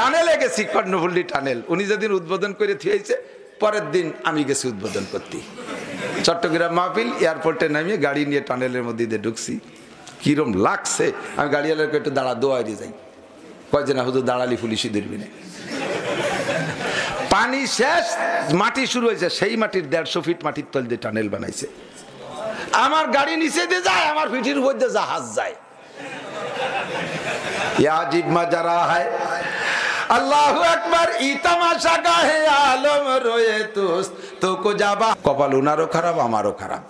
টানেলে গেছি, কর্ণফুলী টানেল। উনি যেদিন উদ্বোধন করে থিয়েছে, পরের দিন আমি গেছি উদ্বোধন করতে। চট্টগ্রাম মাহফিল, এয়ারপোর্টে নামিয়ে গাড়ি নিয়ে টানেলের মধ্যে দিয়ে ঢুকছি। কিরম লাগছে, আমি গাড়িওয়ালাকে একটু দাঁড়া দোয়াই দিয়ে যাই, কয় যে না হুজুর দাঁড়ালি পুলিশই ধরবি না। পানি শেষ, মাটি শুরু হয়েছে, সেই মাটির 150 ফিট মাটির তল দিয়ে টানেল বানাইছে। আমার গাড়ি নিচে দিয়ে যায়, আমার পিঠির উপর দিয়ে জাহাজ যায়। ইয়াজিব মাজারা হয় আল্লাহু আকবার, ই তামাশা গাহে আলম রয়ে তুস তো কো যাবা। কপাল উনারও খারাপ, আমারও খারাপ।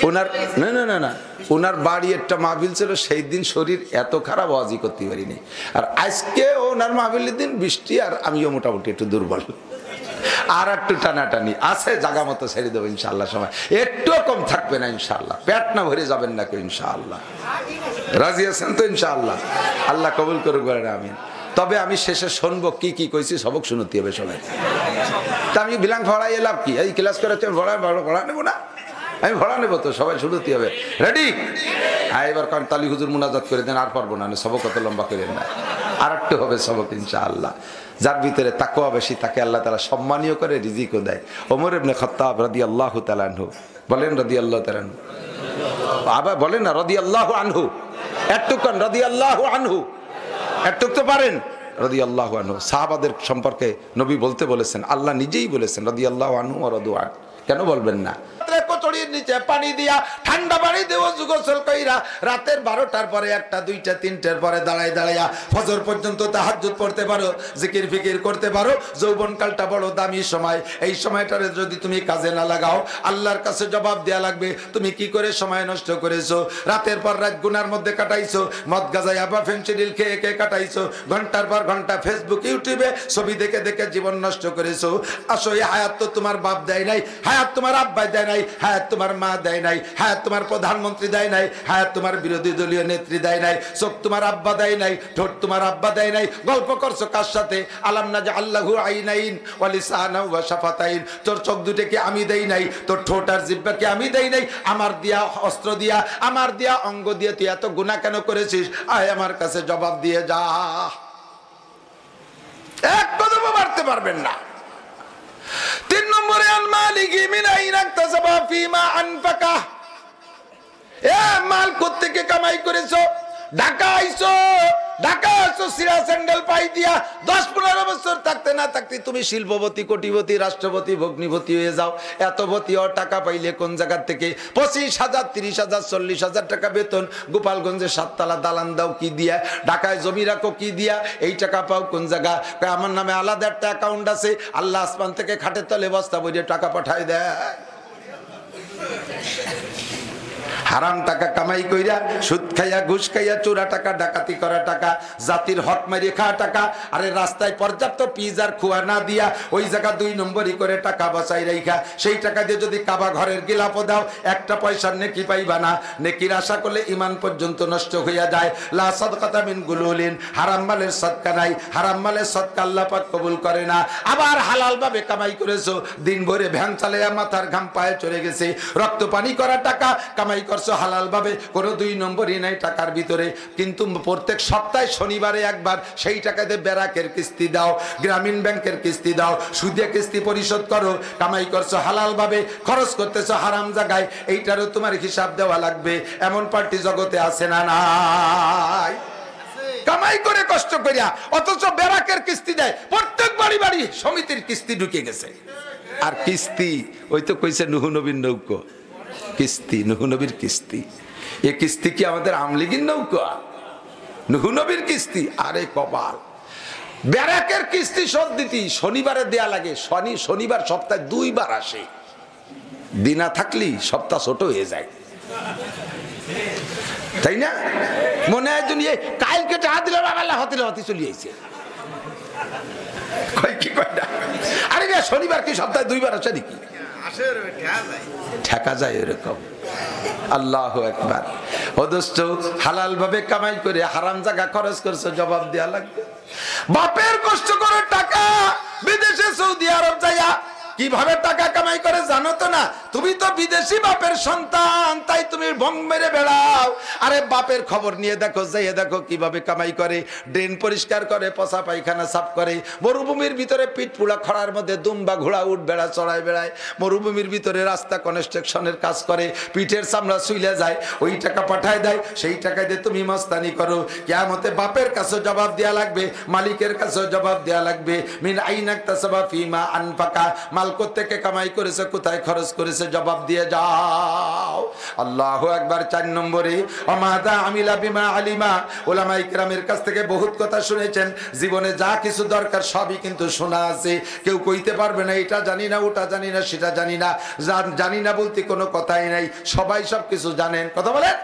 ওনার না না না না ওনার বাড়ি একটা মাহফিল ছিল, সেই দিন শরীর এত খারাপ ওয়াজি করতে পারিনি। আর আজকে ওনার মাহফিলের দিন বৃষ্টি, আর আমিও মোটামুটি একটু দুর্বল। আর একটু টানাটানি আছে, জায়গা মতো ছেড়ে দেবো ইনশাআল্লাহ। সময় একটুও কম থাকবে না ইনশাআল্লাহ, পেট না ভরে যাবেন না কেউ ইনশাআল্লাহ। রাজি আছেন তো ইনশাআল্লাহ? আল্লাহ কবুল করুক, বলেন আমিন। তবে আমি শেষে শুনবো কি কি কইছি, সবক শুনতে হবে সবাই। তা আমি বিলাং ভড়াই এলাম কি, এই ক্লাস করেছি ভড়া নেবো না, আমি ভড়া নেবো তো, সবাই শুনতে হবে। রেডি? হ্যাঁ, এবার কারণ তালি হুজুর মুনাজাত করে দেন, আর পারবো না, সবক অত লম্বা করে না, আর একটু হবে সবক ইনশাআল্লাহ। যার ভিতরে তাকওয়া বেশি, তাকে আল্লাহ তাআলা সম্মানীয় করে রিজিকও দেয়। ওমর ইবনে খাত্তাব রাদিয়াল্লাহু তাআলা আনহু বলেন, রাদিয়াল্লাহু তাআলা আনহু, আবার বলেন না রাদিয়াল্লাহু আনহু, একটুক্ষণ রাদিয়াল্লাহু আনহু, একটু তো পারেন রাদিয়াল্লাহু আনহু। সাহাবাদের সম্পর্কে নবী বলতে বলেছেন, আল্লাহ নিজেই বলেছেন রাদিয়াল্লাহু আনহু ওয়া রাদু আন। কেন বলবেন না? কচড়ির নিচে পানি দিয়া, ঠান্ডা পানি দেওয়া গোসল কইরা, রাতের 12টার পরে 1টা 2টা 3টার পরে দাঁড়ায় দাঁড়াইয়া ফজর পর্যন্ত তাহাজ্জুদ পড়তে পারো, জিকির ফিকির করতে পারো। যৌবনকালটা বড় দামি সময়, এই সময়টারে যদি তুমি কাজে না লাগাও, আল্লাহর কাছে জবাব দেয়া লাগবে তুমি কি করে সময় নষ্ট করেছো। রাতের পর রাত গুনার মধ্যে কাটাইছো, মদ গাঁজা আবা ফেনসিডিল খেয়ে খেয়ে কাটাইছো, ঘন্টার পর ঘন্টা ফেসবুক ইউটিউবে ছবি দেখে দেখে জীবন নষ্ট করেছো। আসো, এই হায়াত তো তোমার বাপ দেয় নাই, হায়াত তোমার আব্বাই দেয় নাই, হায়াত তোমার মা দেয় নাই, হায়াত তোমার প্রধানমন্ত্রী দেয় নাই, হায়াত তোমার বিরোধী দলীয় নেত্রী দেয় নাই, চোখ তোমার আব্বা দেয় নাই, ঠোঁট তোমার আব্বা দেয় নাই। গল্প করছো কার সাথে? আলাম না যে আল্লাহু আইনাইন ওয়া লিসানা ওয়া শাফাতাইন, তোর চোখ দুটোকে আমি দেই নাই, তোর ঠোঁট আর জিহ্বাকে আমি দেই নাই। আমার দিয়া অস্ত্র দিয়া, আমার দিয়া অঙ্গ দিয়ে তুই এত গুনাহ কেন করেছিস? আয় আমার কাছে জবাব দিয়ে যা। এক কদমও বাড়তে পারবেন না। 3 নম্বরে আল মালিকি মিন আইনা ইকতাসাবা ফিমা আনফাকা, এ মাল কোত্থেকে কামাই করেছো? ঢাকা আইছো, ঢাকা আইছো সিরা স্যান্ডেল পাই দিয়া, 10-15 বছর থাকতে না থাকতে তুমি শিল্পপতি, কোটিপতি, রাষ্ট্রপতি, ভগ্নিপতি হয়ে যাও। এতপতি ও টাকা পাইলে কোন জায়গা থেকে? 25,000, 30,000, 40,000 টাকা বেতন, গোপালগঞ্জে 7 তলা দালান দাও কি দিয়া, ঢাকায় জমি রাখো কি দিয়া, এই টাকা পাও কোন জায়গা? আমার নামে আলাদা একটা অ্যাকাউন্ট আছে, আল্লাহ আসমান থেকে খাটের তলে বস্তা বইয়ে টাকা পাঠায় দেয়। হারাম টাকা কামাই কইরা, সুদ খাইয়া, ঘুষ খাইয়া, চোরা টাকা, ডাকাতি করা টাকা, জাতির হক মারিয়ে খাওয়া টাকা। আরে রাস্তায় পর্যাপ্ত পিজ আর খোয়া না দিয়া ওই জায়গা 2 নম্বরই করে টাকা বাঁচাই রাইখা, সেই টাকা দিয়ে যদি কাবা ঘরের গিলাপও দাও, একটা পয়সার নেকি পাইবা না। নেকির আশা করলে ইমান পর্যন্ত নষ্ট হইয়া যায়। লা সাদকাতা মিন গুলুলিন, হারাম মালের সদকা নাই, হারাম মালের সদকা আল্লাহ পাক কবুল করে না। আবার হালাল ভাবে কামাই করেছো, দিন ভরে ভ্যান চালাইয়া মাথার ঘাম পায়ে চলে গেছে, রক্ত পানি করা টাকা কামাই করছো হালাল ভাবে, কোনো 2 নম্বরই নাই টাকার ভিতরে। কিন্তু প্রত্যেক সপ্তাহে শনিবারে একবার সেই টাকাতে ব্যারাকের কিস্তি দাও, গ্রামীণ ব্যাংকের কিস্তি দাও, সুদে কিস্তি পরিশোধ করো। কামাই করছো হালাল ভাবে, খরচ করতেছো হারাম জায়গায়, এইটারও তোমার হিসাব দেওয়া লাগবে। এমন পার্টি জগতে আছে না নাই? কামাই করে কষ্ট করিয়া, অথচ ব্যারাকের কিস্তি দেয়। প্রত্যেক বাড়ি বাড়ি সমিতির কিস্তি ঢুকে গেছে। আর কিস্তি ওই তো কইছে নূহ নবীর নৌকো, কিস্তি নূহ নবীর কিস্তি। এ কিস্তি কি আমাদের আমলিগির নৌকা? নূহ নবীর কিস্তি। আরে কপাল, ব্যারাকের কিস্তি শোধ দিতি শনিবারে দেয়া লাগে। শনিবার সপ্তাহে 2 বার আসে, দিনা থাকলি সপ্তাহ ছোট হয়ে যায়, তাই না? মনে হয় দুনিয়া কালকে টাকা দিলে আল্লাহ হতে হতে চলে আইছে। আরে শনিবার কি সপ্তাহে 2 বার আসে নাকি? ঠেকা যায় এরকম। আল্লাহু আকবার। অদস্ত হালাল ভাবে কামাই করে হারাম জায়গা খরচ করছো, জবাব দেয়া লাগবে। বাপের কষ্ট করে টাকা বিদেশে সৌদি আরব যাইয়া কিভাবে টাকা কামাই করে জানো তো না? তুমি তো বিদেশি বাপের সন্তান, তাই তুমি ভং মেরে বেড়াও। আরে বাপের খবর নিয়ে দেখো, যাইয়ে দেখো কিভাবে কামাই করে। ড্রেন পরিষ্কার করে, পচা পায়খানা সাফ করে, মরুভূমির ভিতরে পিঠ পুড়া খরার মধ্যে দুম্বা ঘোড়া উঠ বেড়া চড়ায় বেড়ায়, মরুভূমির ভিতরে রাস্তা কনস্ট্রাকশনের কাজ করে, পিঠের চামড়া শুইলে যায়, ওই টাকা পাঠায় দেয়, সেই টাকা দিয়ে তুমি মস্তানি করো। কিয়ামতে বাপের কাছে জবাব দেয়া লাগবে, মালিকের কাছে জবাব দেয়া লাগবে। মিন আইনাকতাসাবা ফিমা আনফাকা, মাল কোত্থেকে কামাই করেছে, কোথায় খরচ করেছে, জবাব দিয়ে যাও। আল্লাহু আকবার। 4 নম্বরে ওমাদা আমিলা বিমা আলিমা, উলামায়ে কেরামের কাছ থেকে বহুত কথা শুনেছেন, জীবনে যা কিছু দরকার সবই কিন্তু শোনা আছে। কেউ কইতে পারবে না এটা জানি না, ওটা জানি না, সেটা জানি না। জানি না বলতে কোনো কথাই নাই, সবাই সব কিছু জানেন। কথা বলেন।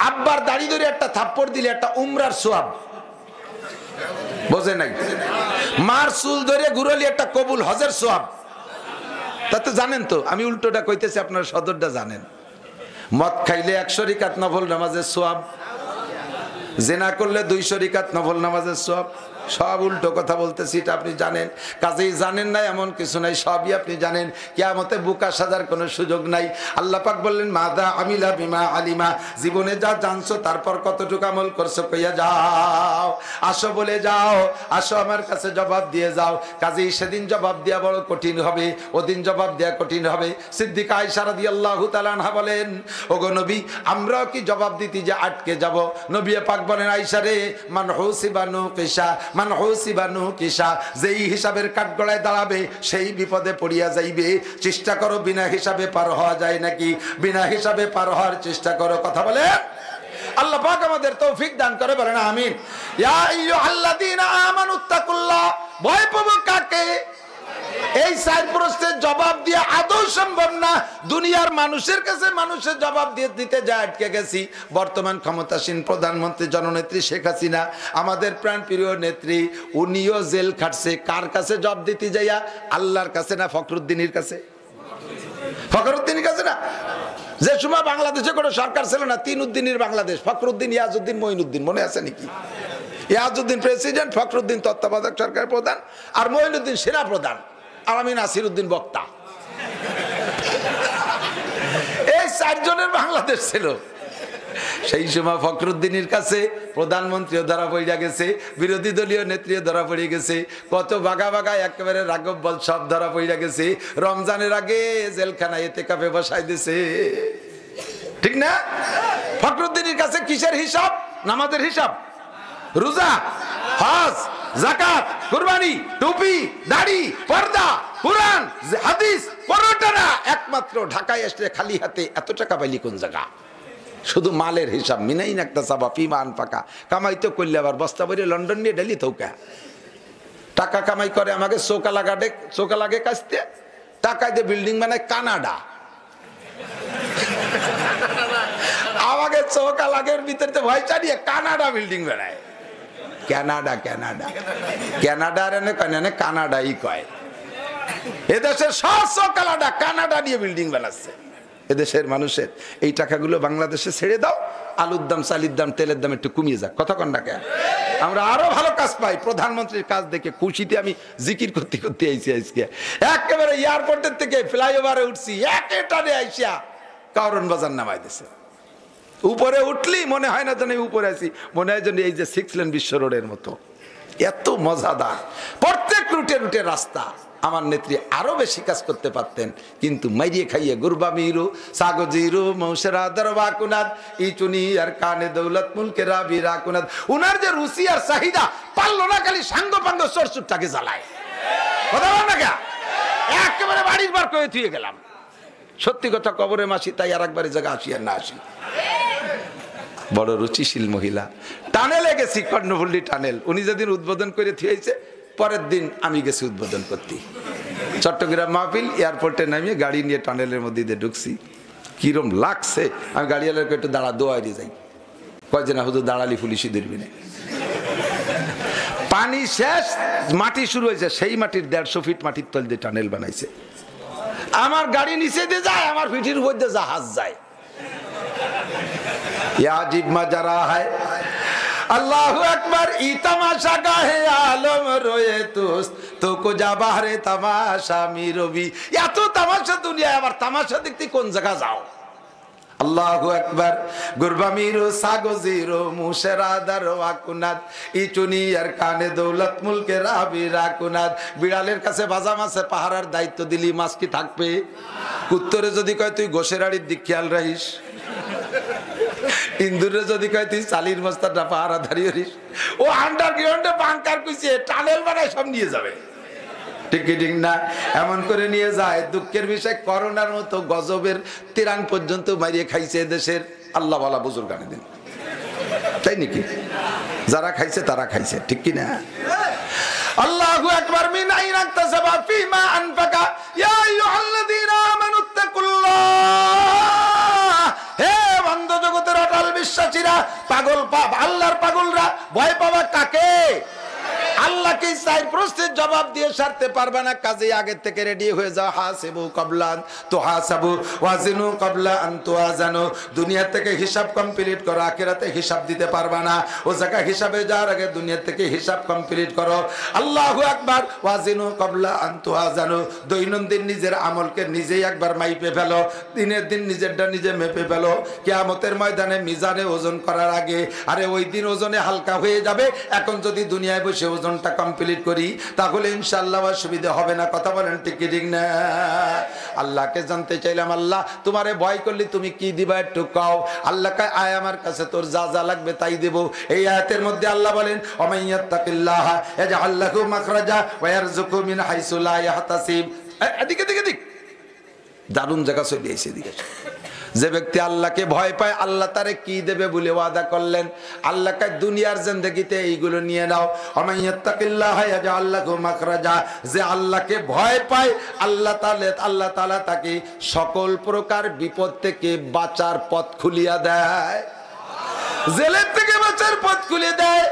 আব্বার দাড়ি ধরে একটা থাপ্পড় দিলে একটা উমরার সওয়াব, বোঝে নাই? মার চুল ধরে ঘুরলি একটা কবুল হজের সওয়াব। তা তো জানেন তো, আমি উল্টোটা কইতেছি, আপনারা সদরটা জানেন। মদ খাইলে 100 রাকাত নফল নামাজের সওয়াব, জিনা করলে 200 রাকাত নফল নামাজের সওয়াব। সব উল্টো কথা বলতেছি, এটা আপনি জানেন। কাজেই জানেন না এমন কিছু নাই, সবই আপনি জানেন। কিয়ামতে বুকা সাজার কোনো সুযোগ নাই। আল্লাহ পাক বললেন মাদা আমিলা বিমা আলিমা, জীবনে যা জানছো তারপর কতটুকু আমল করছো কইয়া যাও। আসো বলে যাও, আসো আমার কাছে জবাব দিয়ে যাও। কাজেই সেদিন জবাব দেওয়া বড় কঠিন হবে, ওদিন জবাব দেওয়া কঠিন হবে। সিদ্দিকা আয়েশা রাদিয়াল্লাহু তাআলা আনহা বলেন, ওগো নবী, আমরাও কি জবাব দিতে যে আটকে যাব? নবী পাক বলেন, আয়েশা রে, মান হুসিবানু কিসা, মান হুসিবানু কিসা, যেই হিসাবের কাঠগড়ায় দাঁড়াবে সেই বিপদে পড়িয়া যাইবে। চেষ্টা করো বিনা হিসাবে পার হওয়া যায় নাকি, বিনা হিসাবে পার হওয়ার চেষ্টা করো। কথা বলে আল্লাহ পাক আমাদের তৌফিক দান করে, বলেন আমিন। ইয়া আইয়ুহাল্লাযীনা আমানুত্তাকুল্লাহ, ভয় পাবো কাকে? এই 4 প্রশ্নের জবাব দিয়ে আদৌ সম্ভব না। দুনিয়ার মানুষের কাছে মানুষের জবাব দিয়ে দিতে যা আটকে গেছি। বর্তমান ক্ষমতাসীন প্রধানমন্ত্রী জননেত্রী শেখ হাসিনা, আমাদের প্রাণপ্রিয় নেত্রী, উনিও জেল খাটছে। কার কাছে জবাব দিতে যাইয়া? আল্লাহর কাছে না ফখরুদ্দিনের কাছে? ফখরুদ্দিনের কাছে না। যে সময় বাংলাদেশে কোনো সরকার ছিল না, 3 উদ্দিনের বাংলাদেশ, ফখরুদ্দিন, ইয়াজউদ্দিন, মঈনুদ্দিন, মনে আছে নাকি? ইয়াজউদ্দিন প্রেসিডেন্ট, ফখরুদ্দিন তত্ত্বাবধায়ক সরকার প্রধান, আর মঈনুদ্দিন সেনা প্রধান, আর আমি নাসিরউদ্দিন বক্তা। এই 4 জনের বাংলাদেশ ছিল। সেই সময় ফখরুদ্দিনের কাছে প্রধানমন্ত্রীও ধরা পড়ে গেছে, বিরোধী দলীয় নেত্রীও ধরা পড়ে গেছে, কত বাঘা বাঘা একেবারে রাঘব বল সব ধরা পড়ে গেছে। রমজানের আগে জেলখানায় ইতিকাফে বসাই দিছে, ঠিক না? ফখরুদ্দিনের কাছে কিসের হিসাব? নামাজের হিসাব, রোজা, হজ, যাকাত, কুরবানি, টুপি, দাড়ি, পর্দা, কুরআন, হাদিস, পরোটারা একমাত্র ঢাকায় এসে খালি হাতে এত টাকা পাইলি কোন জায়গা? শুধু মালের হিসাব। মিনাই একটা সাবা ফিমান পাকা, কামাই তো করলে আবার বস্তা ভরে লন্ডন নিয়ে ডেলি থৌকা টাকা কামাই করে। আমাকে চোকা লাগে কাছতে টাকা দিয়ে বিল্ডিং বানায় কানাডা। আমাকে চোকা লাগের ভিতরে ভয় চালিয়ে কানাডা বিল্ডিং বানায়। কানাডা কানাডা কানাডার কানাডাই কয়। এদেশের সব চোকালাডা কানাডা দিয়ে বিল্ডিং বানাচ্ছে। এদেশের মানুষের এই টাকাগুলো বাংলাদেশে ছেড়ে দাও, আলুর দাম, চালির দাম, তেলের দাম একটু কমিয়ে যাক। কতক্ষণ টাকা আমরা আরো ভালো কাজ পাই। প্রধানমন্ত্রীর কাজ দেখে খুশিতে আমি জিকির করতে করতে আইসি। আজকে একেবারে এয়ারপোর্টের থেকে ফ্লাইওভারে উঠছি, একে টানে আইসিয়া কারণ বাজার নামাই দিছে। উপরে উঠলি মনে হয় না যেন উপরে আছি, মনে হয় যেন এই যে 6 লেন বিশ্ব রোডের মতো। এত মজাদার প্রত্যেক রুটে রুটে রাস্তা। আমার নেত্রী আরো বেশি কাজ করতে পারতেন, কিন্তু মাইরিয়ে খাইয়ে গুরবা মিরু সাগজিরু মৌসেরা দরবা কুনাদ ইচুনি আর কানে দৌলত মুলকে রাবি রাকুনাদ। উনার যে রুচি আর চাহিদা পারলো না, খালি সাঙ্গ পাঙ্গ চরচুরটাকে জ্বালায়। কথা বল না, একেবারে বাড়ির বার করে থুয়ে গেলাম। সত্যি কথা, কবরে মাসি, তাই আর একবারে জায়গা আসি আর না আসি। বড় রুচিশীল মহিলা। টানেলে গেছি, কর্ণফুল্লি টানেল। উনি যেদিন উদ্বোধন করে থুয়েছে, পরের দিন আমি গেছি উদ্বোধন করতে। চট্টগ্রাম মাহফিল, এয়ারপোর্টে নামিয়ে গাড়ি নিয়ে টানেলের মধ্যে দিয়ে ঢুকছি। কিরম লাগছে, আমি গাড়িওয়ালাকে একটু দাঁড়া দোয়া দিয়ে যাই। কয় যে না হুজুর দাঁড়ালি পুলিশই ধরবি না। পানি শেষ, মাটি শুরু হয়েছে, সেই মাটির 150 ফিট মাটির তল দিয়ে টানেল বানাইছে। আমার গাড়ি নিচে দিয়ে যায়, আমার পিঠির উপর দিয়ে জাহাজ যায়। याजिब मजरा है अल्लाहु अकबर ई तमाशा गाहे आलम रोए तुस তো কো যা বাহারে তামাশা মিরবি। এত তামাশা দুনিয়ায়, আবার তামাশা দেখতে কোন জায়গা যাও? আল্লাহু আকবার। গুরবামিরো সাগজিরো মুশরাদার ওয়াকুনাত ইচুনিয়ার কানে দৌলত মুলকে রাবি রাকুনাত। বিড়ালের কাছে বাজা মাছে পাহারার দায়িত্ব দিলি, মাছ কি থাকবে? কুত্তরে যদি কয় তুই গোশের আড়ির দিক খেয়াল রাখিস, ইন্দুরে যদি কয় তুই চালির মস্তাটা পাহারা দাঁড়িয়ে রইস, ও আন্ডারগ্রাউন্ডে বাংকার কুইছে টানেল বানায় সব নিয়ে যাবে। ঠিক না? এমন করে নিয়ে যায়। দুঃখের বিষয়, করোনার মতো গজবের তিরান পর্যন্ত মারিয়ে খাইছে দেশের আল্লাহ ওয়ালা বুজুর্গ দিন, তাই নাকি? যারা খাইছে তারা খাইছে, ঠিক কি না? আল্লাহু আকবার। মিন আইন ইকতাসাবা ফিমা আনফাকা ইয়া আইয়ুহাল্লাযীনা আমানুত্তাকুল্লাহ। হে বন্ধ জগতের অটল বিশ্বাসীরা, পাগল আল্লাহর পাগলরা, ভয় পাওয়া কাকে? আল্লাহকে। চার প্রশ্নের জবাব দিয়ে সারতে পারবে না, কাজে আগে থেকে রেডি হয়ে যাও। হাসিবু ক্বাবলা আন তুহাসাবু ওয়াজিনু ক্বাবলা আন তুওয়াজানু। দুনিয়া থেকে হিসাব কমপ্লিট করো, আখিরাতে হিসাব দিতে পারবে না। ও জায়গায় হিসাবে যাওয়ার আগে দুনিয়া থেকে হিসাব কমপ্লিট করো। আল্লাহু আকবার। ওয়াজিনু ক্বাবলা আন তুওয়াজানু। দৈনন্দিন নিজের আমলকে নিজেই একবার মাইপে ফেলো, দিনের দিন নিজেরটা নিজে মেপে ফেলো। কিয়ামতের ময়দানে মিজানে ওজন করার আগে, আরে ওই দিন ওজনে হালকা হয়ে যাবে। এখন যদি দুনিয়ায় বসে ওজনটা কমপ্লিট করি তাহলে ইনশাআল্লাহ অসুবিধা হবে না। কথা বলেন ঠিক ঠিক না? আল্লাহকে জানতে চাইলাম, আল্লাহ তোমারে ভয় করলে তুমি কি দিবা একটু কও। আল্লাহ কয়, আয় আমার কাছে, তোর যা যা লাগবে তাই দেব। এই আয়াতের মধ্যে আল্লাহ বলেন, ওমাইয়াত্তাকিল্লাহ ইয়াজআল লাহু মাখরাজা ওয়া ইয়ারযুকহু মিন হাইসু লা ইয়াহতাসিব। এদিকে দিকে দিক, দারুণ জায়গা চলে এসে দিকে। যে ব্যক্তি আল্লাহকে ভয় পায়, আল্লাহ তারে কি দেবে বলে ওয়াদা করলেন। আল্লাহ কয়, দুনিয়ার জিন্দেগিতে এইগুলো নিয়ে নাও। ওমাইয়াত্তাকিল্লাহ ইয়াজআল লাহু মাখরাজা। যে আল্লাহকে ভয় পায়, আল্লাহ তাআলা তাকে সকল প্রকার বিপদ থেকে বাঁচার পথ খুলিয়া দেয়। জেলের থেকে বাঁচার পথ খুলে দেয়,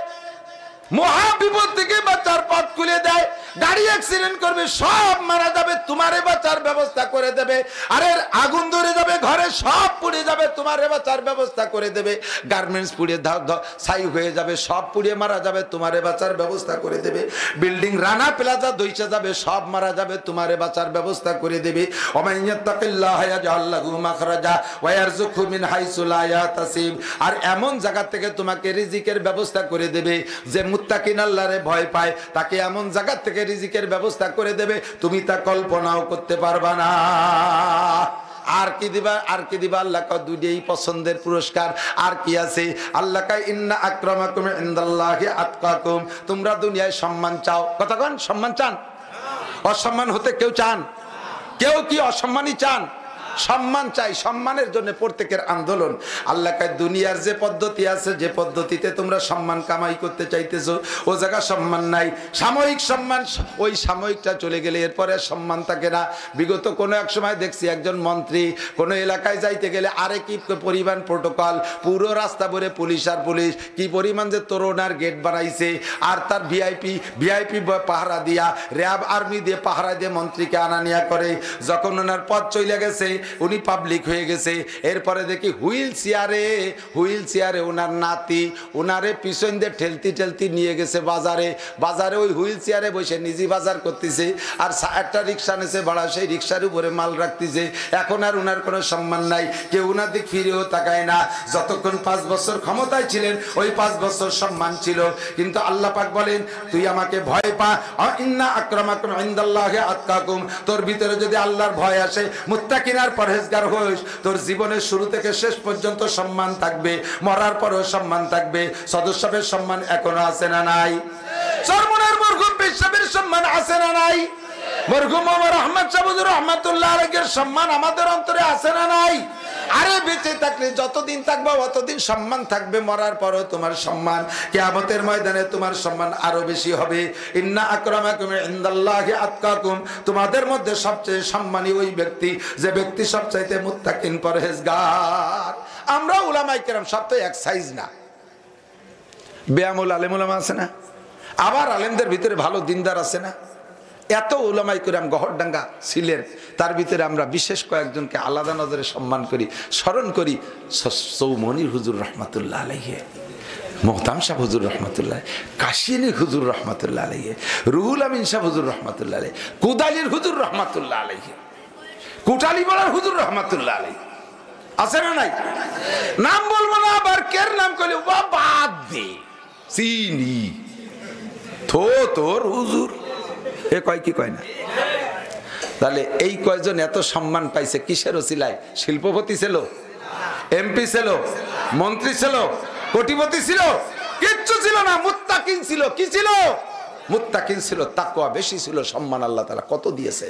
মহা বিপদ থেকে বাঁচার পথ খুলে দেয়। গাড়ি অ্যাক্সিডেন্ট করবে, সব মারা যাবে, তোমারে বাঁচার ব্যবস্থা করে দেবে। আরে আগুন ধরে যাবে ঘরে, সব পুড়ে যাবে, তোমারে বাঁচার ব্যবস্থা করে দেবে। গার্মেন্টস পুড়ে ছাই হয়ে যাবে, সব পুড়িয়ে মারা যাবে, তোমারে বাঁচার ব্যবস্থা করে দেবে। বিল্ডিং রানা প্লাজা দইসা যাবে, সব মারা যাবে, তোমারে বাঁচার ব্যবস্থা করে দেবে। ওমাইয়াত্তাকিল্লাহ ইয়াজআল লাহু মাখরাজা ওয়া ইয়ারযুকহু মিন হাইসু লা ইয়াহতাসিব। আর এমন জায়গা থেকে তোমাকে রিজিকের ব্যবস্থা করে দেবে। যে মুত্তাকিন আল্লাহরে ভয় পায়, তাকে এমন জায়গা থেকে রিজিকের ব্যবস্থা করে দেবে, তুমি তা কল্পনাও করতে পারবা না। আর কি দিবা? আর কি দিবা? আল্লাহ কয়, দুইটাই পছন্দের পুরস্কার। আর কি আছে? আল্লাহ কয়, ইন্না আকরামাকুম ইনদাল্লাহি আতকাকুম। তোমরা দুনিয়ায় সম্মান চাও, কতক্ষণ সম্মান চান? অসম্মান হতে কেউ চান? কেউ কি অসম্মানই চান? সম্মান চাই, সম্মানের জন্য প্রত্যেকের আন্দোলন। আল্লাহ কয়, দুনিয়ার যে পদ্ধতি আছে, যে পদ্ধতিতে তোমরা সম্মান কামাই করতে চাইতেছো, ও জায়গা সম্মান নাই। সাময়িক সম্মান, ওই সাময়িকটা চলে গেলে এরপরে সম্মান থাকে না। বিগত কোনো এক সময় দেখছি একজন মন্ত্রী কোনো এলাকায় যাইতে গেলে আরে কি পরিমাণ প্রোটোকল, পুরো রাস্তা ভরে পুলিশ আর পুলিশ, কি পরিমাণ যে তোরণার গেট বানাইছে। আর তার ভিআইপি পাহারা দিয়া, র্যাব আর্মি দিয়ে পাহারা দিয়ে মন্ত্রীকে আনা নেওয়া করে। যখন ওনার পথ চলে গেছে, উনি পাবলিক হয়ে গেছে, এরপরে দেখি হুইল চেয়ারে ওনার নাতি ওনারে পিছন দিয়ে ঠেলতি নিয়ে গেছে বাজারে। ওই হুইল চেয়ারে বসে নিজে বাজার করতেছে, আর একটা রিক্সা নেছে ভাড়া, সেই রিক্সার উপরে মাল রাখতেছে। এখন আর ওনার কোনো সম্মান নাই, কেউ ওনার দিক ফিরেও তাকায় না। যতক্ষণ 5 বছর ক্ষমতায় ছিলেন, ওই 5 বছর সম্মান ছিল। কিন্তু আল্লাহ পাক বলেন, তুই আমাকে ভয় পা। ইন্না আকরামাকুম ইনদাল্লাহি আতকাকুম। তোর ভিতরে যদি আল্লাহর ভয় আসে, মুত্তাকিনার পরহেজগার হইস, তোর জীবনের শুরু থেকে শেষ পর্যন্ত সম্মান থাকবে, মরার পরেও সম্মান থাকবে। সদস্যের সম্মান এখনো আছে না নাই? চরমনের মরহুম বিশ্ববের সম্মান আছে না নাই? মরহুম ওমর আহমদ সাহেব রহমাতুল্লাহ আলাইহির সম্মান আমাদের অন্তরে আছে না নাই? আরে বেঁচে থাকলে যতদিন থাকবে ততদিন সম্মান থাকবে, মরার পরও তোমার সম্মান, কিয়ামতের ময়দানে তোমার সম্মান আরো বেশি হবে। ইন্না আকরামাকুম ইনদাল্লাহি আতকাকুম। তোমাদের মধ্যে সবচেয়ে সম্মানী ওই ব্যক্তি, যে ব্যক্তি সবচাইতে মুত্তাকিন পরহেজগার। আমরা উলামায়ে কেরাম সব তো এক সাইজ না। বেয়ামুল আলেম উলামা আছে না, আবার আলেমদের ভিতরে ভালো দিনদার আছে না। এত উলামায়ে কেরাম গহরডাঙ্গা ছিলেন, তার ভিতরে আমরা বিশেষ কয়েকজনকে আলাদা নজরে সম্মান করি, স্মরণ করি। চৌমনির হুজুর রহমাতুল্লাহ আলাইহি, মোহতাম শাহ হুজুর রহমতুল্লাহ, কাশিনী হুজুর রহমতুল্লাহ আলাইহি, রুহুল আমিন শাহ হুজুর রহমতুল্লাহ আলাইহি, কুদালির হুজুর রহমতুল্লাহ আলাইহি, কুটালিপাড়ার হুজুর রহমতুল্লাহ আলাইহি। আছে না নাই? নাম বলবো না, আবার কের নাম করলে বাদ দে, চিনি থো তোর হুজুর, এ কয় কি কয় না? তাহলে এই কয়জন এত সম্মান পাইছে কিসের ওসিলায়? শিল্পপতি ছিল, এমপি ছিল, মন্ত্রী ছিল, কোটিপতি ছিল? কিচ্ছু ছিল না, মুত্তাকিন ছিল। কি ছিল? মুত্তাকিন ছিল, তাকওয়া বেশি ছিল। সম্মান আল্লাহ তাআলা কত দিয়েছে,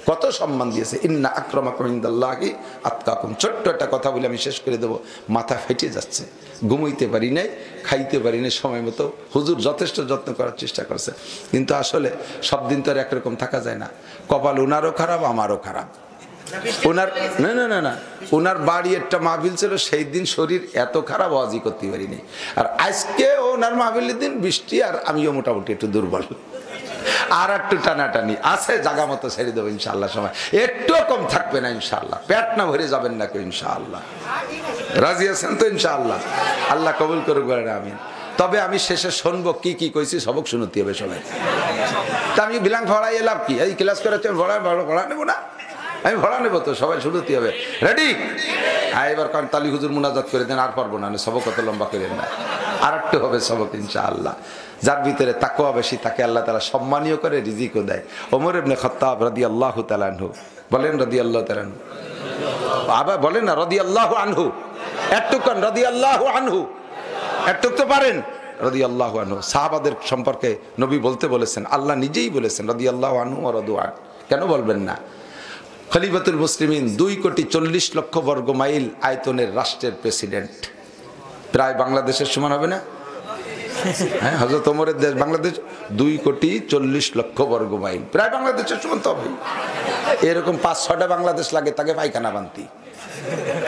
কত সম্মান দিয়েছে। ইন্না আকরামাকুম ইনদাল্লাহি আতকাকুম। ছোট্ট একটা কথা বলে আমি শেষ করে দেবো, মাথা ফেটে যাচ্ছে, ঘুমাইতে পারি নাই, খাইতে পারি নাই সময় মতো। হুজুর যথেষ্ট যত্ন করার চেষ্টা করছে, কিন্তু আসলে সব দিন তো আর একরকম থাকা যায় না। কপাল ওনারও খারাপ, আমারও খারাপ। ওনার না না না না ওনার বাড়ি একটা মাহফিল ছিল, সেই দিন শরীর এত খারাপ, ওয়াজি করতে পারিনি। আর আজকে ওনার মাহফিলের দিন বৃষ্টি, আর আমিও মোটামুটি একটু দুর্বল, আর একটু টানাটানি আছে। জায়গা মতো ছেড়ে দেবো ইনশাআল্লাহ, সময় একটু কম থাকবে না ইনশাআল্লাহ। পেট না ভরে যাবেন না কেউ ইনশাআল্লাহ। রাজি আছেন তো ইনশাআল্লাহ? আল্লাহ কবুল করুক, বলেন আমিন। তবে আমি শেষে শুনবো কি কি কইছি, সবক শুনতে হবে সবাই। তা আমি বিলাং ভরাই এলাম কি? এই ক্লাস করেছেন, ভরা নেবো না? আমি ভরা নেবো তো, সবাই শুনতে হবে। রেডি? হ্যাঁ, এবার কারণ তালি হুজুর মুনাজাত করে দেন, আর পারবো না, সবক কত লম্বা করে না, আর একটু হবে সবক ইনশাআল্লাহ। যার ভিতরে তাকওয়া বেশি, তাকে আল্লাহ তাআলা সম্মানীয় করে রিজিকও দেয়। ওমর ইবনে খাত্তাব রাদিয়াল্লাহু তাআলা আনহু, বলেন রাদিয়াল্লাহু তাআলা আনহু, আবার বলেন না রাদিয়াল্লাহু আনহু, একটুক্ষণ রাদিয়াল্লাহু আনহু, একটুক তো পারেন। রাদিয়াল্লাহু আনহু সাহাবাদের সম্পর্কে নবী বলতে বলেছেন, আল্লাহ নিজেই বলেছেন রাদিয়াল্লাহু আনহু ওয়া রাদু আন। কেন বলবেন না? খলিফাতুল মুসলিমিন, 2,40,00,000 বর্গ মাইল আয়তনের রাষ্ট্রের প্রেসিডেন্ট, প্রায় বাংলাদেশের সমান হবে না? হ্যাঁ, হযরত ওমরের দেশ বাংলাদেশ 2,40,00,000 বর্গ মাইল, প্রায় বাংলাদেশের সমান তো হবে। এরকম 5-6টা বাংলাদেশ লাগে তাকে পায়খানা বানতি।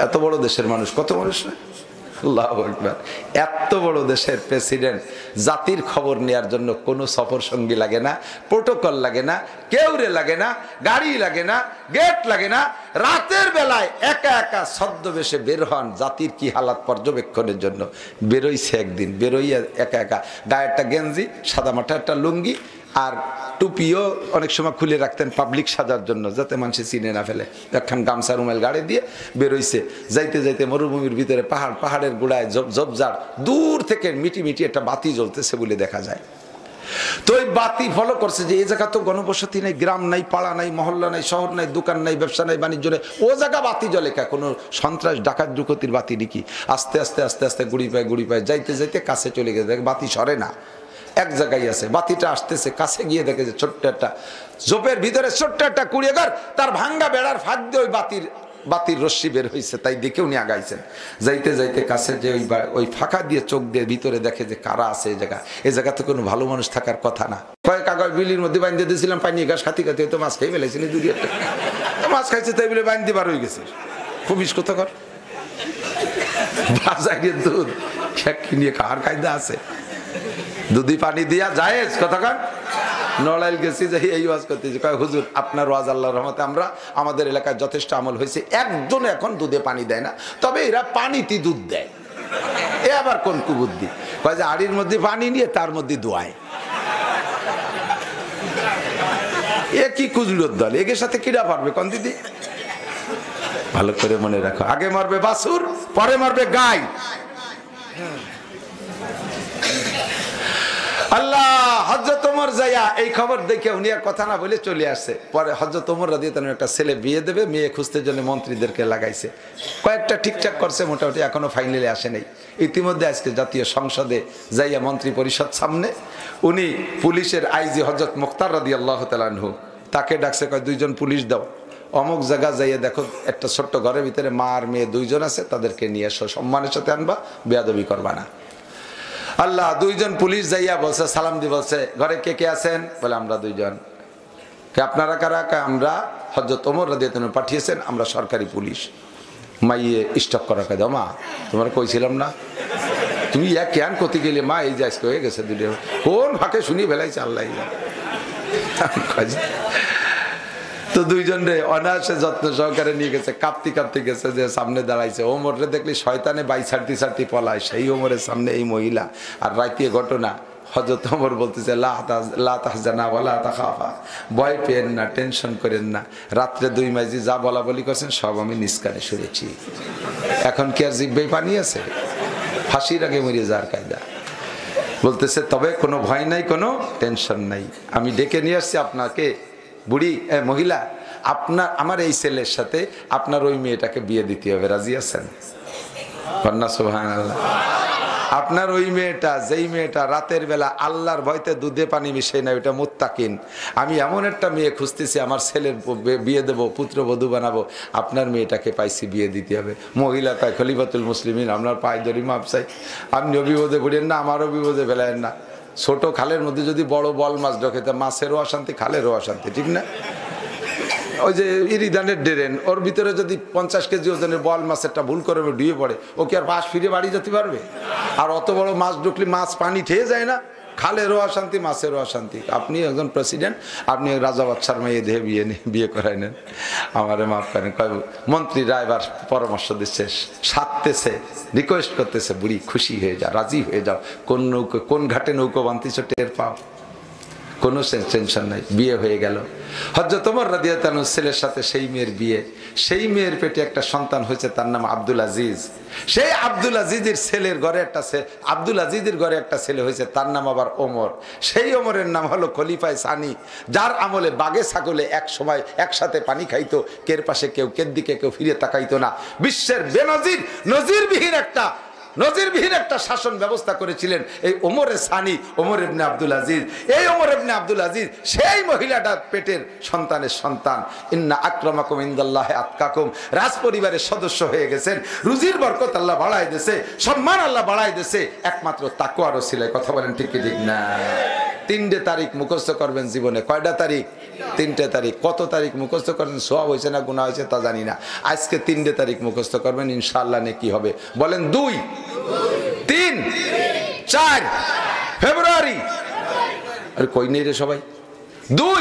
এত বড় দেশের মানুষ, কত মানুষ না? আল্লাহু আকবার। এত বড় দেশের প্রেসিডেন্ট, জাতির খবর নেওয়ার জন্য কোনো সফর সঙ্গী লাগে না, প্রোটোকল লাগে না, কেউরে লাগে না, গাড়ি লাগে না, গেট লাগে না। রাতের বেলায় একা একা ছদ্মবেশে বের হন জাতির কি হালাত পর্যবেক্ষণের জন্য। বেরোইছে একদিন, বেরোইয়া একা একা, গায়ে একটা গেঞ্জি, সাদা মাঠা একটা লুঙ্গি, আর টুপিও অনেক সময় খুলে রাখতেন পাবলিক সাজার জন্য, যাতে মানুষ চিনে না ফেলে। একখান গামছা রুমাল গাড়ি দিয়ে বেরোইছে। যাইতে যাইতে মরুভূমির ভিতরে পাহাড়ের গোড়ায় ঝোপঝাড়, দূর থেকে মিটি মিটি একটা বাতি জ্বলতেছে বলে দেখা যায়। তো ওই বাতি ফলো করছে যে এই জায়গা তো গণবসতি নেই, গ্রাম নাই, পাড়া নাই, মহল্লা নাই, শহর নাই, দোকান নাই, ব্যবসা নাই, বাণিজ্য নেই, ও জায়গা বাতি জ্বলে কা? কোনো সন্ত্রাস ডাকাত দুর্গতির বাতি নাকি? আস্তে আস্তে আস্তে আস্তে গুড়ি পায় যাইতে যাইতে কাছে চলে গেছে, বাতি সরে না, এক জায়গায় আছে। বাতিটা আসতেছে, কাছে গিয়ে দেখে যে ছোট্ট একটা জোপের ভিতরে ছোট্ট একটা কুড়িয়েঘর, তার ভাঙ্গা বেড়ার ফাঁক দিয়ে ওই বাতির রশ্মি বের হয়েছে। তাই দেখে উনি আগাইছেন। যাইতে যাইতে কাছে যে ওই ফাঁকা দিয়ে চোখ দিয়ে ভিতরে দেখে যে কারা আছে এই জায়গা তো কোনো ভালো মানুষ থাকার কথা না। কয়েক কাগজ বিলির মধ্যে বাঁধতে দিয়েছিলাম, পানি গাছ খাতি খাতি হয়তো মাছ খাই ফেলাইছিলেন, দুই একটা মাছ খাইছে, তাই বলে বাঁধতে বার হয়ে গেছে। খুব ইস্কতকর বাজারের দুধ নিয়ে খাওয়ার কায়দা আছে, দুধি পানি দিয়া যায় কতক্ষণ। নড়াইল গেছি, যাই এই ওয়াজ করতেছি, কয় হুজুর আপনার ওয়াজ আল্লাহর রহমতে আমাদের এলাকায় যথেষ্ট আমল হয়েছে। একজন এখন দুধে পানি দেয় না, তবে এরা পানিতে দুধ দেয়। এ আবার কোন কুবুদ্ধি? কয় যে আড়ির মধ্যে পানি নিয়ে তার মধ্যে দোয়ায়। এ কি কুজুরের দল? এর সাথে কিরা পারবে কোন দিদি? ভালো করে মনে রাখো, আগে মারবে বাছুর, পরে মারবে গাই। আল্লাহ, হযরত ওমর যাইয়া এই খবর দেখে উনি আর কথা না বলে চলে আসছে। পরে হযরত ওমর রাদিয়াল্লাহু আনহু একটা ছেলে বিয়ে দেবে, মেয়ে খুঁজতে জন্য মন্ত্রীদেরকে লাগাইছে। কয়েকটা ঠিকঠাক করছে, মোটামুটি এখনো ফাইনালে আসে নাই। ইতিমধ্যে আজকে জাতীয় সংসদে যাইয়া মন্ত্রী পরিষদ সামনে উনি পুলিশের আইজি হযরত মুখতার রাদিয়াল্লাহু তাআলা আনহু তাকে ডাকছে, কয় 2 জন পুলিশ দাও, অমুক জায়গা যাইয়া দেখো একটা ছোট্ট ঘরের ভিতরে মা আর মেয়ে 2 জন আছে, তাদেরকে নিয়ে এসো, সম্মানের সাথে আনবা, বেয়াদবি করবা না। আল্লাহ, 2 জন পুলিশ যাইয়া বলছে, সালাম দিয়ে বলছে, ঘরে কে কে আছেন? বলে আমরা 2 জন। কে আপনারা কারা? আমরা হযরত ওমর রাদিয়াল্লাহু আনহু পাঠিয়েছেন, আমরা সরকারি পুলিশ। মাইয়ে স্টক করা কাজ, মা তোমার কইছিলাম না, তুমি এক কেন কতি গেলে? মা এই যে আজকে হয়ে গেছে, দুটো কোন ফাঁকে শুনি ফেলাইছে আল্লাহ। তো দুইজন রে অনায়াসে যত্ন সহকারে নিয়ে গেছে, কাঁপতে কাঁপতে গেছে, যে সামনে দাঁড়াইছে। ওমরে দেখলি শয়তানে বাই ছাড়তে ছাড়তে পলায়, সেই ওমরের সামনে এই মহিলা। আর রাইতে ঘটনা, হযরত ওমর বলতেছে লা তাহজানা ওয়ালা তাখাফা, ভয় পেয়েন না, টেনশন করেন না, রাত্রে 2 মাইজি যা বলা বলি করছেন সব আমি নিজ কানে শুনেছি। এখন কি আর জিব্বায় পানি আছে? ফাঁসির আগে মরিয়ে যাওয়ার কায়দা। বলতেছে তবে কোনো ভয় নাই, কোনো টেনশন নাই, আমি ডেকে নিয়ে আসছি আপনাকে। বুড়ি মহিলা, আমার এই ছেলের সাথে আপনার ওই মেয়েটাকে বিয়ে দিতে হবে, রাজি আছেন? কন্যা সুবহানাল্লাহ। আপনার ওই মেয়েটা, যেই মেয়েটা রাতের বেলা আল্লাহর ভয়তে দুধে পানি মিশে না, ওটা মুত্তাকিন, আমি এমন একটা মেয়ে খুঁজতেছি, আমার ছেলের বিয়ে দেবো, পুত্রবধূ বানাবো, আপনার মেয়েটাকে পাইছি, বিয়ে দিতে হবে। মহিলা কয় খলিফাতুল মুসলিমিন, আপনার পায়ে ধরি মাপ চাই, আপনি বিপদে পড়েন না, আমারও বিপদে ফেলেন না। ছোট খালের মধ্যে যদি বড় বল মাছ ঢোকে, তা মাছেরও অশান্তি, খালেরও অশান্তি, ঠিক না? ওই যে ইরিদানের ড্রেন, ওর ভিতরে যদি 50 কেজি ওজনের বল মাছেরটা ভুল করে ডুবে পড়ে, ও কি আর পাশ ফিরে বাড়ি যেতে পারবে? আর অত বড় মাছ ঢুকলে মাছ পানি খেয়ে যায় না? খালেরও অশান্তি, মাছেরও অশান্তি। আপনি একজন প্রেসিডেন্ট, আপনি রাজা বাদশার মেয়ে দেহে বিয়ে করাই নেন, আমারে মাফ করেন। মন্ত্রীরা এবার পরামর্শ দিচ্ছে, সাধতেছে, রিকোয়েস্ট করতেছে, বুড়ি খুশি হয়ে যাও, রাজি হয়ে যাও, কোন ঘাটে নৌকো বানতেছ টের পাও, কোনো টেনশন নাই। বিয়ে হয়ে গেল। হযরত ওমর রাদিয়াল্লাহু তাআলা ছেলের সাথে সেই মেয়ের বিয়ে। সেই মেয়ের পেটে একটা সন্তান হয়েছে, তার নাম আব্দুল আজিজ। সেই আব্দুল আজিজের ছেলের ঘরে আব্দুল আজিজের ঘরে একটা ছেলে হয়েছে, তার নাম আবার ওমর। সেই ওমরের নাম হলো খলিফায়ে সানি, যার আমলে বাগে ছাগলে এক সময় একসাথে পানি খাইতো, কের পাশে কেউ, কের দিকে কেউ ফিরে তাকাইতো না। বিশ্বের বেনজির, নজিরবিহীন একটা শাসন ব্যবস্থা করেছিলেন এই ওমরে সানি, ওমর ইবনে আব্দুল আজিজ। এই ওমর ইবনে আব্দুল আজিজ সেই মহিলাটার পেটের সন্তানের সন্তান। ইন্না আকরামাকুম ইনদাল্লাহি আতকাকুম, রাজ পরিবারের সদস্য হয়ে গেছেন। রুজির বরকত আল্লাহ বাড়ায় দিয়েছে, সম্মান আল্লাহ বাড়ায় দিয়েছে, একমাত্র তাকওয়ার ওসিলায়। কথা বলেন ঠিক কি ঠিক না? 3টে তারিখ মুখস্থ করবেন জীবনে। কয়টা তারিখ? 3টে তারিখ। কত তারিখ মুখস্থ করবেন, সওয়াব হয়েছে না গুনাহ হয়েছে তা জানি না। আজকে 3টে তারিখ মুখস্থ করবেন, ইনশাআল্লাহ নেকি হবে। বলেন 2, 3, 4 ফেব্রুয়ারি। আরে কই নেই রে সবাই? 2,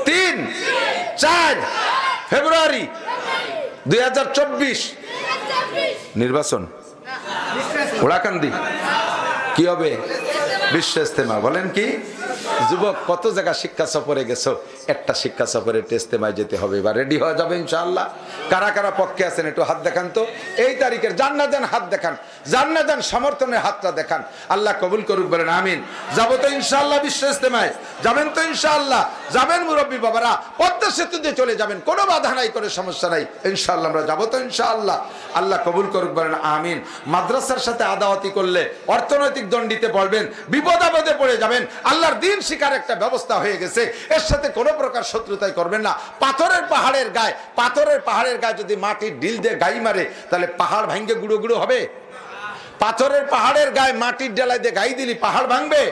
3, 4 ফেব্রুয়ারি 2024 নির্বাচন। ওড়াকান্দি কি হবে? বিশ্ব ইস্তেমা। বলেন কি? যুবক কত জায়গা শিক্ষা সফরে গেছো, একটা শিক্ষা সফরে ইস্তেমায় যেতে হবে। এবার রেডি হয়ে যাবে ইনশাআল্লাহ। কারা কারা পক্ষে আছেন একটু হাত দেখান তো। এই তারিখের যান না যান হাত দেখান, যান না যান সমর্থনের হাতটা দেখান। আল্লাহ কবুল করুক, বলেন আমিন। যাবো তো ইনশাআল্লাহ বিশ্ব ইস্তেমায়? যাবেন তো ইনশাআল্লাহ? যাবেন মুরব্বী বাবারা, পদ্মা সেতু দিয়ে চলে যাবেন, কোনো বাধা নাই, কোনো সমস্যা নাই, ইনশাআল্লাহ আমরা যাবো তো ইনশাআল্লাহ। আল্লাহ কবুল করুক, বলেন আমিন। মাদ্রাসার সাথে আদাওয়াতি করলে অর্থনৈতিক দণ্ডিতে পড়বেন, বিপদ আপদে পড়ে যাবেন। আল্লাহর দিন শিকার একটা ব্যবস্থা হয়ে গেছে, এর সাথে কোনো প্রকার শত্রুতাই করবেন না। পাথরের পাহাড়ের গায়ে যদি মাটির ঢিল দিয়ে গাই মারে, তাহলে পাহাড় ভাঙ্গে গুঁড়ো গুঁড়ো হবে? পাথরের পাহাড়ের গায়ে মাটির ডেলা দিয়ে গাই দিলি পাহাড় ভাঙবে?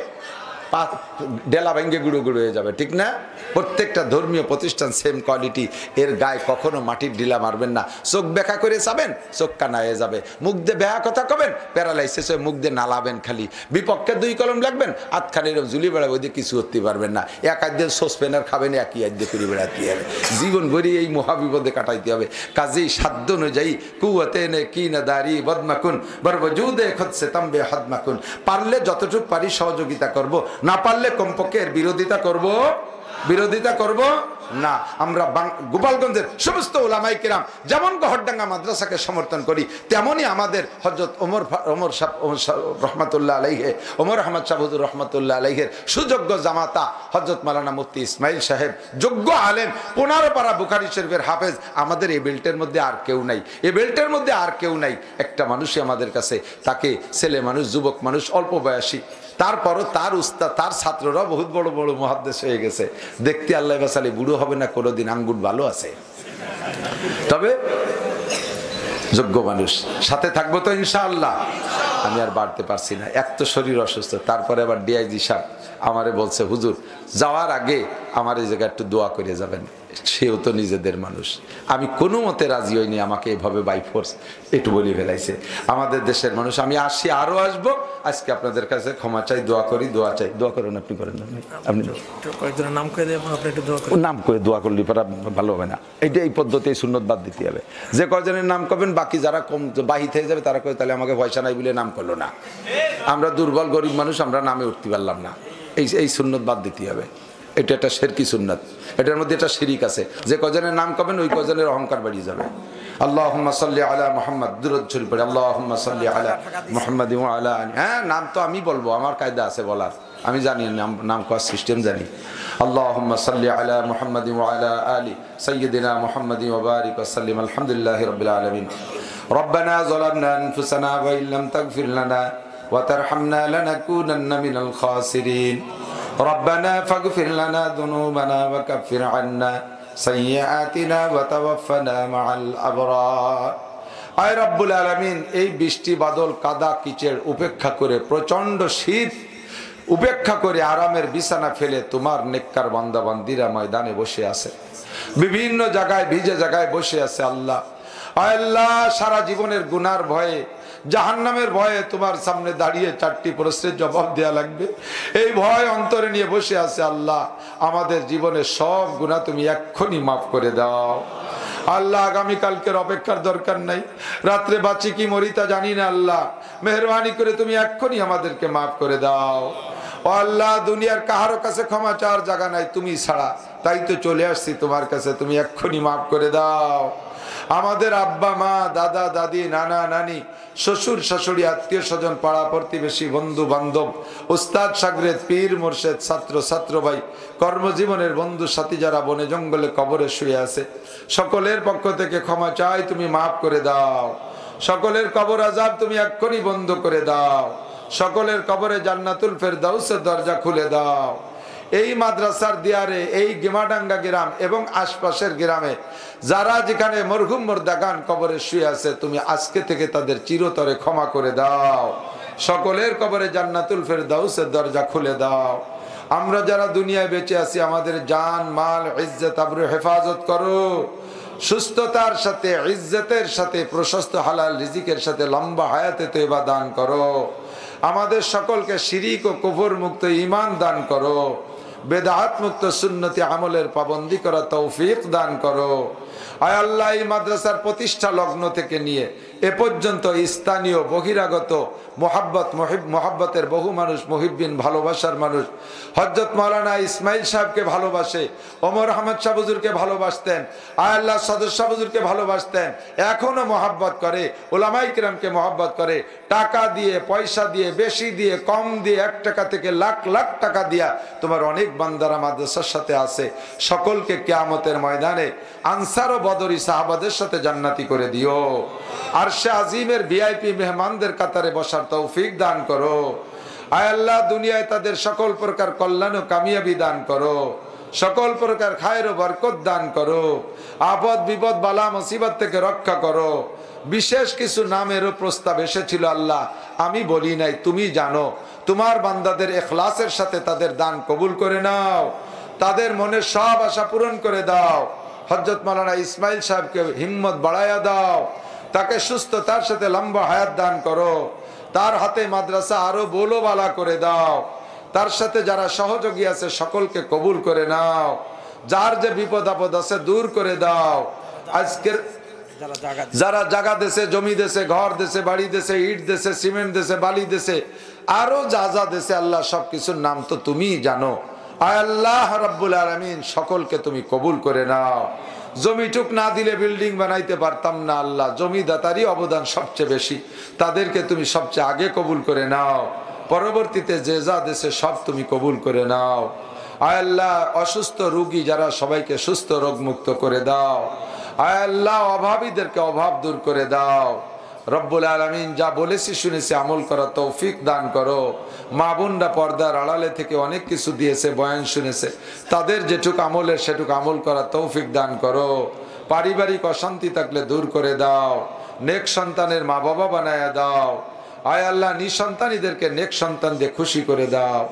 ডেলা ভেঙে গুঁড়ো গুঁড়ো হয়ে যাবে, ঠিক না? প্রত্যেকটা ধর্মীয় প্রতিষ্ঠান সেম কোয়ালিটি, এর গায়ে কখনো মাটির ঢিলা মারবেন না। চোখ বেঁকা করে যাবেন, চোখ কানা হয়ে যাবে। মুখ দিয়ে বেহা কথা কবেন, প্যারালাইসিস হয়ে মুখ দিয়ে নালাবেন খালি। বিপক্ষে 2 কলম লাগবেন, আধখানে এরকম ঝুলি বেড়াবে, ওই দিয়ে কিছু করতে পারবেন না। এক আধ সসপেনার খাবেন, একই আধ দিয়ে করে বেড়াতে হবে। জীবন ভরি এই মহাবিপদে কাটাইতে হবে। কাজেই সাধ্য অনুযায়ী কুয়াতে নে কি না দাঁড়ি বদমাকুন বরবজুদে খদসে তাম্বে হদমাকুন। পারলে যতটুকু পারি সহযোগিতা করব, না পারলে কমপক্ষে এর বিরোধিতা করব না। আমরা গোপালগঞ্জের সমস্ত উলামায়ে কেরাম যেমন গহরডাঙ্গা মাদ্রাসাকে সমর্থন করি, তেমনই আমাদের হযরত ওমর রহমাতুল্লাহ আলাইহি, ওমর আহমদ শাহ হুজুর রহমাতুল্লাহ আলাইহির সুযোগ্য জামাতা হযরত মাওলানা মুফতি ইসমাইল সাহেব, যোগ্য আলেম, 15 পারা বুখারী শরীফের হাফেজ। আমাদের এই বেল্টের মধ্যে আর কেউ নাই, এই বেল্টের মধ্যে আর কেউ নাই। একটা মানুষই আমাদের কাছে, তাকে ছেলে মানুষ, যুবক মানুষ, অল্প বয়সী, তারপরও তার উস্তাদ, তার ছাত্ররা বহুত বড় বড় মুহাদ্দিস হয়ে গেছে। দেখতে আল্লাহ বাসালে বুড়ো হবে না কোনোদিন, আঙ্গুল ভালো আছে, তবে যোগ্য মানুষ। সাথে থাকবো তো ইনশাআল্লাহ। আমি আর বাড়তে পারছি না, এক তো শরীর অসুস্থ, তারপরে আবার ডিআইজি সাহেব আমারে বলছে, হুজুর যাওয়ার আগে আমার এই জায়গায় একটু দোয়া করে যাবেন। সেও তো নিজেদের মানুষ, আমি কোনো মতে রাজি হইনি, আমাকে এভাবে বাই ফোর্স একটু বলে ফেলাইছে। আমাদের দেশের মানুষ, আমি আসি, আরো আসবো। আজকে আপনাদের কাছে ক্ষমা চাই, দোয়া করি, দোয়া চাই। দোয়া করেন, আপনি করেন, আপনি কয়েকজনের নাম করে দেবেন, আপনি একটু দোয়া করেন। নাম করে দোয়া করলে ভালো হবে না, এইটা এই পদ্ধতি সুন্নত বাদ দিতে হবে। যে কয়জনের নাম করবেন, বাকি যারা কম বাহিত হয়ে যাবে তারা কয়ে তাহলে আমাকে পয়সা নাই বলে নাম করলো না। আমরা দুর্বল গরিব মানুষ, আমরা নামে উঠতে পারলাম না, এই সুন্নত বাদ দিতে হবে। এটা একটা শিরকি সুন্নাত, এটার মধ্যে একটা শিরিক আছে। যে কজনের নাম করবেন ওই কজনের অহংকার বাড়িয়ে যাবে। আল্লাহুম্মা সাল্লি আলা মুহাম্মদ, দুরূদ শরীফ পড়ে আল্লাহুম্মা সাল্লি আলা মুহাম্মাদ ওয়া আলা আলি। হ্যাঁ, নাম তো আমি বলবো, আমার কায়দা আছে বলার, আমি জানি নাম করার সিস্টেম জানি। আল্লাহুম্মা সাল্লি আলা মুহাম্মাদ ওয়া আলা আলি সাইয়্যিদিনা মুহাম্মাদ ওয়া বারিক ওয়া সাল্লিম। আলহামদুলিল্লাহি রাব্বিল আলামিন। রব্বানা যালামনা আনফুসানা ওয়া ইল্লাম তাগফির লানা ওয়া তারহামনা লানাকুনান্না মিনাল খাসিরিন। ربنا فاغفر لنا ذنوبنا وكفر عنا سيئاتنا وتوفنا مع الأبرار। আয় রব্বুল আলামিন, এই বৃষ্টি বাদল কাদা কিচড় উপেক্ষা করে, প্রচন্ড শীত উপেক্ষা করে আরামের বিছানা ফেলে তোমার নেককার বান্দা বান্দিরা ময়দানে বসে আছে, বিভিন্ন জায়গায় ভিজে জায়গায় বসে আছে। আল্লাহ, আয় আল্লাহ, সারা জীবনের গুনার ভয়ে, জাহান্নামের ভয়ে তোমার সামনে দাঁড়িয়ে 4টি প্রশ্নের জবাব দেয়া লাগবে, এই ভয় অন্তরে নিয়ে বসে আছে। আল্লাহ, আমাদের জীবনের সব গুনাহ তুমি এক্ষুনি মাফ করে দাও। আল্লাহ, আগামীকালকের অপেক্ষার দরকার নাই, রাত্রে বাঁচি কি মরি তা জানি না। আল্লাহ, মেহরবানি করে তুমি এক্ষুনি আমাদেরকে মাফ করে দাও। ও আল্লাহ, দুনিয়ার কাহারো কাছে ক্ষমা চাওয়ার জায়গা নাই তুমি ছাড়া, তাই তো চলে আসছি তোমার কাছে, তুমি এক্ষুনি মাফ করে দাও। আমাদের আব্বা মা, দাদা দাদি, নানা নানি, শ্বশুর শাশুড়ি, আত্মীয় স্বজন, পাড়া প্রতিবেশী, বন্ধু বান্ধব, উস্তাদ শাগরেদ, পীর মুর্শেদ, ছাত্র ছাত্র ভাই, কর্মজীবনের বন্ধু সাথী যারা বনে জঙ্গলে কবরে শুয়ে আছে, সকলের পক্ষ থেকে ক্ষমা চাই, তুমি মাফ করে দাও। সকলের কবর আযাব তুমি এক্ষুনি বন্ধ করে দাও। সকলের কবরে জান্নাতুল ফেরদাউসের দরজা খুলে দাও। এই মাদ্রাসার দিয়ারে, এই গেমাডাঙ্গা গ্রাম এবং আশপাশের গ্রামে যারা যেখানে মরহুম মুর্দাগান কবরে শুয়ে আছে, তুমি আজকে থেকে তাদের চিরতরে ক্ষমা করে দাও। সকলের কবরে জান্নাতুল ফেরদাউসের দরজা খুলে দাও। আমরা যারা দুনিয়ায় বেঁচে আছি, আমাদের জান মাল ইজ্জত আবরু হেফাজত করো। সুস্থতার সাথে, ইজ্জতের সাথে, প্রশস্ত হালাল রিজিকের সাথে লম্বা হায়াতে তয়বা দান করো। আমাদের সকলকে শিরিক ও কুফর মুক্ত ঈমান দান করো। বেদাত মুক্ত সুন্নতি আমলের পাবন্দি করা তৌফিক দান করো। আয় আল্লাহ, এই মাদ্রাসার প্রতিষ্ঠা লগ্ন থেকে নিয়ে এ পর্যন্ত স্থানীয় বহিরাগত মোহাব্বতের বহু মানুষ, মুহিব্বিন, ভালোবাসার মানুষ হযরত মাওলানা ইসমাইল সাহেবকে ভালোবাসে, ওমর আহমদ শাহ হুজুরকে ভালোবাসতেন, আয় আল্লাহ সদর শাহ হুজুরকে ভালোবাসতেন, এখনো মহাব্বত করে, উলামায়ে কিরামকে মহাব্বত করে। টাকা দিয়ে, পয়সা দিয়ে, বেশি দিয়ে, কম দিয়ে, 1 টাকা থেকে লাখ লাখ টাকা দিয়া তোমার অনেক বান্দারা মাদ্রাসার সাথে আছে। সকলকে কিয়ামতের ময়দানে আনসার ও বদরি সাহাবাদের সাথে জান্নাতি করে দিও। আরশে আজিমের ভিআইপি মেহমানদের কাতারে বসার তৌফিক দান করো। আয় আল্লাহ, দুনিয়ায় তাদের সকল প্রকার কল্যাণ ও কামিয়াবি দান করো। সকল প্রকার খায়ের ও বরকত দান করো। আপদ বিপদ বালা মুসিবত থেকে রক্ষা করো। বিশেষ কিছু নামেরও প্রস্তাব এসেছিল আল্লাহ, আমি বলি নাই, তুমি জানো। তোমার বান্দাদের ইখলাসের সাথে তাদের দান কবুল করে নাও। তাদের মনের সব আশা পূরণ করে দাও। হযরত মাওলানা ইসমাইল সাহেবকে হিম্মত বাড়ায়া দাও। তাকে সুস্থতার সাথে লম্বা হায়াত দান করো। তার হাতে মাদ্রাসা আরো বোলোবালা করে দাও। তার সাথে যারা সহযোগী আছে সকলকে কবুল করে নাও। যার যে বিপদ আপদ আছে দূর করে দাও। আজকের যারা জায়গা দেশে, জমি দেশে, ঘর দেশে, বাড়ি দেশে, ইট দেশে, সিমেন্ট দেশে, বালি দেশে, আরো যা যা দেশে আল্লাহ সবকিছুর নাম তো তুমিই জানো। আয় আল্লাহ রাব্বুল আলামিন, সকলকে তুমি কবুল করে নাও। জমিটুক না দিলে বিল্ডিং বানাইতে পারতাম না আল্লাহ, জমিদাতারই অবদান সবচেয়ে বেশি, তাদেরকে তুমি সবচেয়ে আগে কবুল করে নাও। পরবর্তীতে যে যা দেশে সব তুমি কবুল করে নাও। আয় আল্লাহ, অসুস্থ রোগী যারা সবাইকে সুস্থ রোগ মুক্ত করে দাও। আয় আল্লাহ, অভাবীদেরকে অভাব দূর করে দাও। রব্বুল আলামিন, যা বলেছি শুনেছি আমল করা তৌফিক দান করো। মা বোনরা পর্দার আড়ালে থেকে অনেক কিছু দিয়েছে, বয়ান শুনেছে, তাদের যেটুক আমলের সেটুক আমল করা তৌফিক দান করো। পারিবারিক অশান্তি থাকলে দূর করে দাও। নেক সন্তানের মা বাবা বানায়া দাও। আয় আল্লাহ, নিঃসন্তানীদেরকে নেক সন্তান দিয়ে খুশি করে দাও।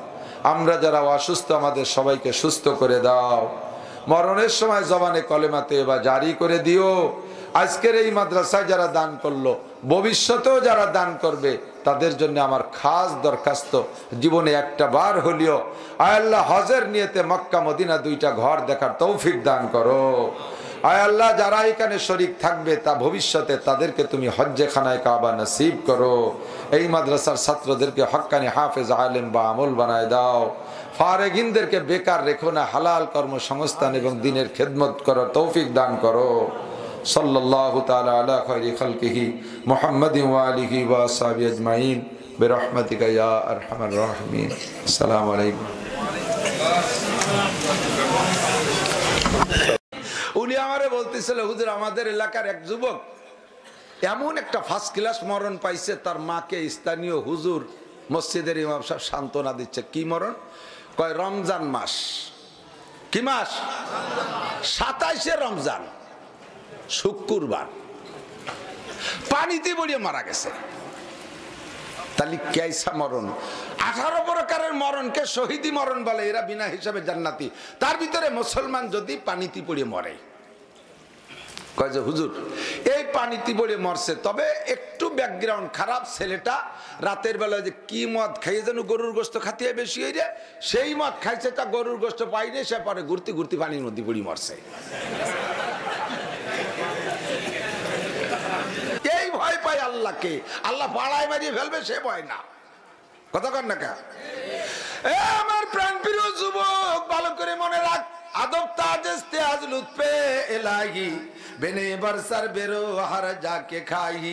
আমরা যারা অসুস্থ আমাদের সবাইকে সুস্থ করে দাও। মরণের সময় জবানে কলেমা তয়বা জারি করে দিও। আজকের এই মাদ্রাসায় যারা দান করলো, ভবিষ্যতেও যারা দান করবে, তাদের জন্য আমার খাস দরখাস্ত, জীবনে একটা বার হলিও আয় আল্লাহ হজের নিয়তে মক্কা মদিনা দুইটা ঘর দেখার তৌফিক দান করো। আয় আল্লাহ যারা এখানে শরীক থাকবে তা ভবিষ্যতে তাদেরকে তুমি হজ্জে খানায় কাবা নসিব করো। এই মাদ্রাসার ছাত্রদেরকে হক্কানি হাফেজ আলেম বা আমল বানায় দাও। ফারেগিনদেরকে বেকার রেখো না, হালাল কর্মসংস্থান এবং দিনের খেদমত করার তৌফিক দান করো। সাল্লাল্লাহু তাআলা আলা খায়রি খালকিহি মুহাম্মাদিন ওয়া আলিহি ওয়া আসহাবিহি আজমাইন বিরহমাতিকা ইয়া আরহামার রাহিমিন। আসসালামু আলাইকুম। উনি আমারে বলতেছিল, হুজুর আমাদের এলাকার এক যুবক এমন একটা ফার্স্ট ক্লাস মরণ পাইছে, তার মাকে স্থানীয় হুজুর মসজিদের ইমাম সাহেব সান্ত্বনা দিচ্ছে। কি মরণ? কয় রমজান মাস। কি মাস? 27শে রমজান, শুক্রবার, পানিতে পড়িয়ে মারা গেছে। তাহলে কেসা মরণ? 18 প্রকারের মরণকে শহীদি মরণ বলে, এরা বিনা হিসাবে জান্নাতি। তার ভিতরে মুসলমান যদি পানিতে পড়িয়ে মরে, কয় যে হুজুর এই পানিতে পড়ে মরছে, তবে একটু ব্যাকগ্রাউন্ড খারাপ। ছেলেটা রাতের বেলায় যে কি মদ খাইয়ে যেন গরুর গোস্ত খাতিয়ে বেশি হয়ে, সেই মদ খাইছে, তা গরুর গোস্ত পাইনি, সে পরে ঘুরতে ঘুরতে পানির মধ্যে পড়ি মরছে। এই ভয় পায় আল্লাহকে, আল্লাহ পাড়ায় মারিয়ে ফেলবে সে ভয় না। কথা কন না কা? আমার প্রাণ প্রিয় যুবক, ভালো করে মনে রাখ, আদব তাজস্তে আজ লুৎফে এলাহি বেনে বরসর বেরো হর যাকে খাই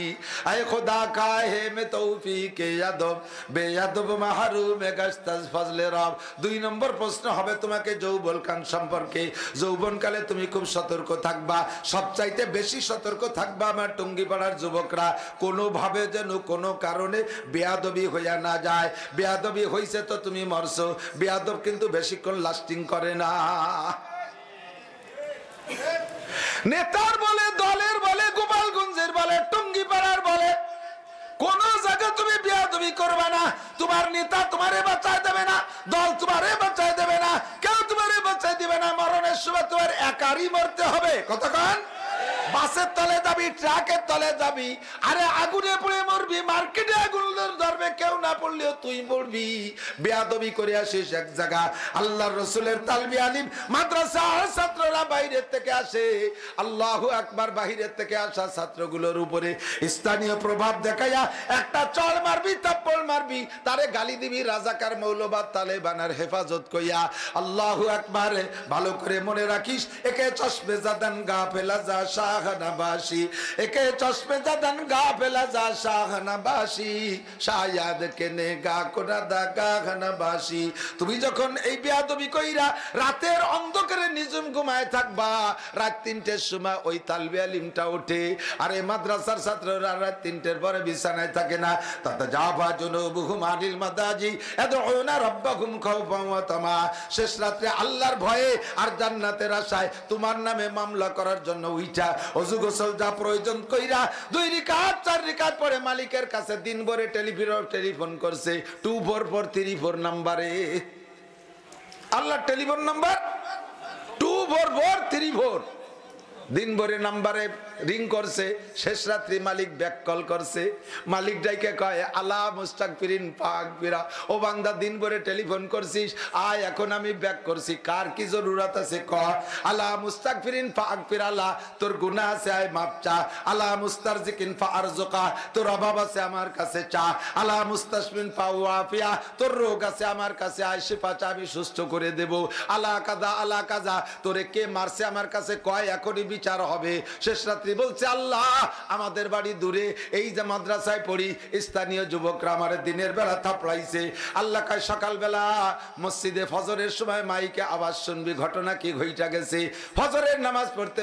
আয় খুদা কাহে মে তৌফিকে আদব বেয়াদব মাহরুম গশতস ফজলে রব। 2 নম্বর প্রশ্ন হবে তোমাকে যৌবনকাল সম্পর্কে। যৌবনকালে তুমি খুব সতর্ক থাকবা, সবচাইতে বেশি সতর্ক থাকবা আমার টুঙ্গিপাড়ার যুবকরা, কোনোভাবে যেন কোনো কারণে বেয়াদবি হইয়া না যায়। বেয়াদবি হইছে তো তুমি মরছো, বেয়াদব কিন্তু বেশিক্ষণ লাস্টিং করে না। নেতার বলে, দলের বলে, গোপালগঞ্জের বলে, টুঙ্গিপাড়ার বলে, কোন জায়গায় তুমি বেয়াদবি করবে না। তোমার নেতা তোমারে বাঁচায় দেবে না, দল তোমারে বাঁচায় দেবে না, কেউ তোমারে বাঁচায় দিবে না। মরণের সময় তোমার একারই মরতে হবে। কতক্ষণ? বাসের তলে যাবি, ট্রাকের তলে যাবি, আরে আগুনে পড়ে মরবি, মার্কেটে আগুন ধরবে, কেউ না পড়লেও তুই মরবি। বেয়াদবি করে আসিস এক জায়গা, আল্লাহর রাসূলের তালবি আলিম মাদ্রাসার ছাত্ররা বাইরের থেকে আসে, আল্লাহু আকবার, বাইরের থেকে আসা ছাত্রগুলোর উপরে স্থানীয় প্রভাব দেখাইয়া একটা চড় মারবি, থাপ্পড় মারবি, তারে গালি দিবি রাজাকার মৌলবাদ তালেবানের হেফাজত কইয়া। আল্লাহু আকবার। ভালো করে মনে রাখিস, একে চশমে জাদান গাফেলা যা শাহনাবাসী, একে চশমে জাদান গাফেলা যা শাহনাবাসী, শায়াদ কেনে গা কোনাদা গাহনাবাসী। তুমি যখন এই বেয়াদবি কইরা রাতের অন্ধকারে নিজুম ঘুমায় থাকবা, রাত 3টের সময় ওই তালবি আলিমটা ওঠে, আর এই মাদ্রাসার ছাত্ররা রাত 3টের পরে বিছানায় থাকে না। তাতে জাফা জুনুবুহুম আনিল মাদাজি ইয়াদউনা রাব্বাহুম খাওফান ওয়া তামা। শেষ রাতে আল্লাহর ভয়ে আর জান্নাতের আশায় তোমার নামে মামলা করার জন্য উইঠা ওযু গোসল যা প্রয়োজন কইরা 2 রাকাত 4 রাকাত পরে মালিকের কাছে দিন ভরে টেলিফোন করছে 24434 নম্বরে। আল্লাহর টেলিফোন নাম্বার 24434, দিন ভরে নাম্বারে রিং করছে। শেষ রাত্রি মালিক ব্যাক কল করছে, মালিক ডাইকে কয় আলা মুস্তাগফিরিন ফাগফিরা, ও বান্দা দিন ভরে টেলিফোন করছিস, আয় এখন আমি ব্যাক করছি, কার কি জরুরত আছে ক। আলা মুস্তাগফিরিন ফাগফির, আলা তোর গুনাহ আছে আয় মাপ চা, আলা মুস্তারজিকিন ফারজুকা, তোর অভাব আছে আমার কাছে চা, আলা মুস্তাশফিন ফাওয়াফিয়া, তোর রোগ আছে আমার কাছে আয় শিফা চা, আমি সুস্থ করে দেব। আলা কাযা আলা কাযা, তোরে কে মারছে আমার কাছে কয়, এখনই বিচার হবে। শেষ রাত্রি বলছে আল্লাহ আমাদের বাড়ি দূরে, এই যে মাদ্রাসায় পড়ি, স্থানীয় যুবকরা আমার দিনের বেলা থাপড়াইছে। আল্লাহ কয় সকালবেলা মসজিদে ফজরের সময় মাইকে আওয়াজ শুনবি, ঘটনা কি ঘইটা গেছে। ফজরের নামাজ পড়তে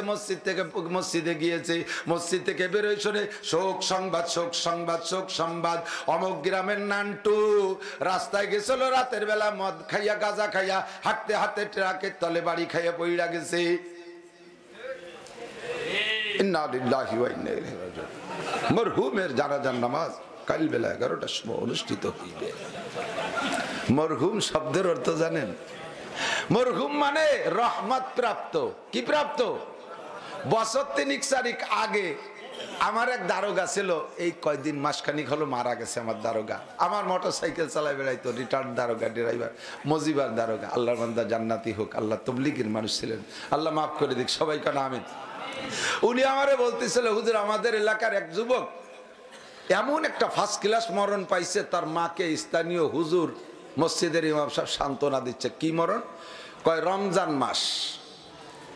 মসজিদে গিয়েছে, মসজিদ থেকে বেরোয় শুনে শোক সংবাদ, শোক সংবাদ, শোক সংবাদ, অমুক গ্রামের নান্টু রাস্তায় গেছিল রাতের বেলা মদ খাইয়া গাঁজা খাইয়া, হাঁটতে হাঁটতে ট্রাকের তলে বাড়ি খাইয়া পইড়া গেছে। মরহুমের জানাজার নামাজ কাল বেলা 11টার সময় অনুষ্ঠিত হইবে। মরহুম শব্দের অর্থ জানেন? মরহুম মানে রহমত প্রাপ্ত। কি প্রাপ্ত? বছর 3-4 আগে আমার এক দারোগা ছিল, এই কয়দিন মাসখানিক হলো মারা গেছে আমার দারোগা। আমার মোটরসাইকেল চালাই বেড়াইতো, রিটার্ন দারোগা, ড্রাইভার, মজিবার দারোগা। আল্লাহর বান্দা জান্নাতি হোক, আল্লাহ তবলিগের মানুষ ছিলেন, আল্লাহ মাফ করে দিক সবাই কানা আমিন। উনি আমারে বলতেছিল, হুজুর আমাদের এলাকার এক যুবক এমন একটা ফার্স্ট ক্লাস মরণ পাইছে, তার মাকে স্থানীয় হুজুর মসজিদের ইমাম সাহেব সান্ত্বনা দিচ্ছে। কি মরণ? কয় রমজান মাস।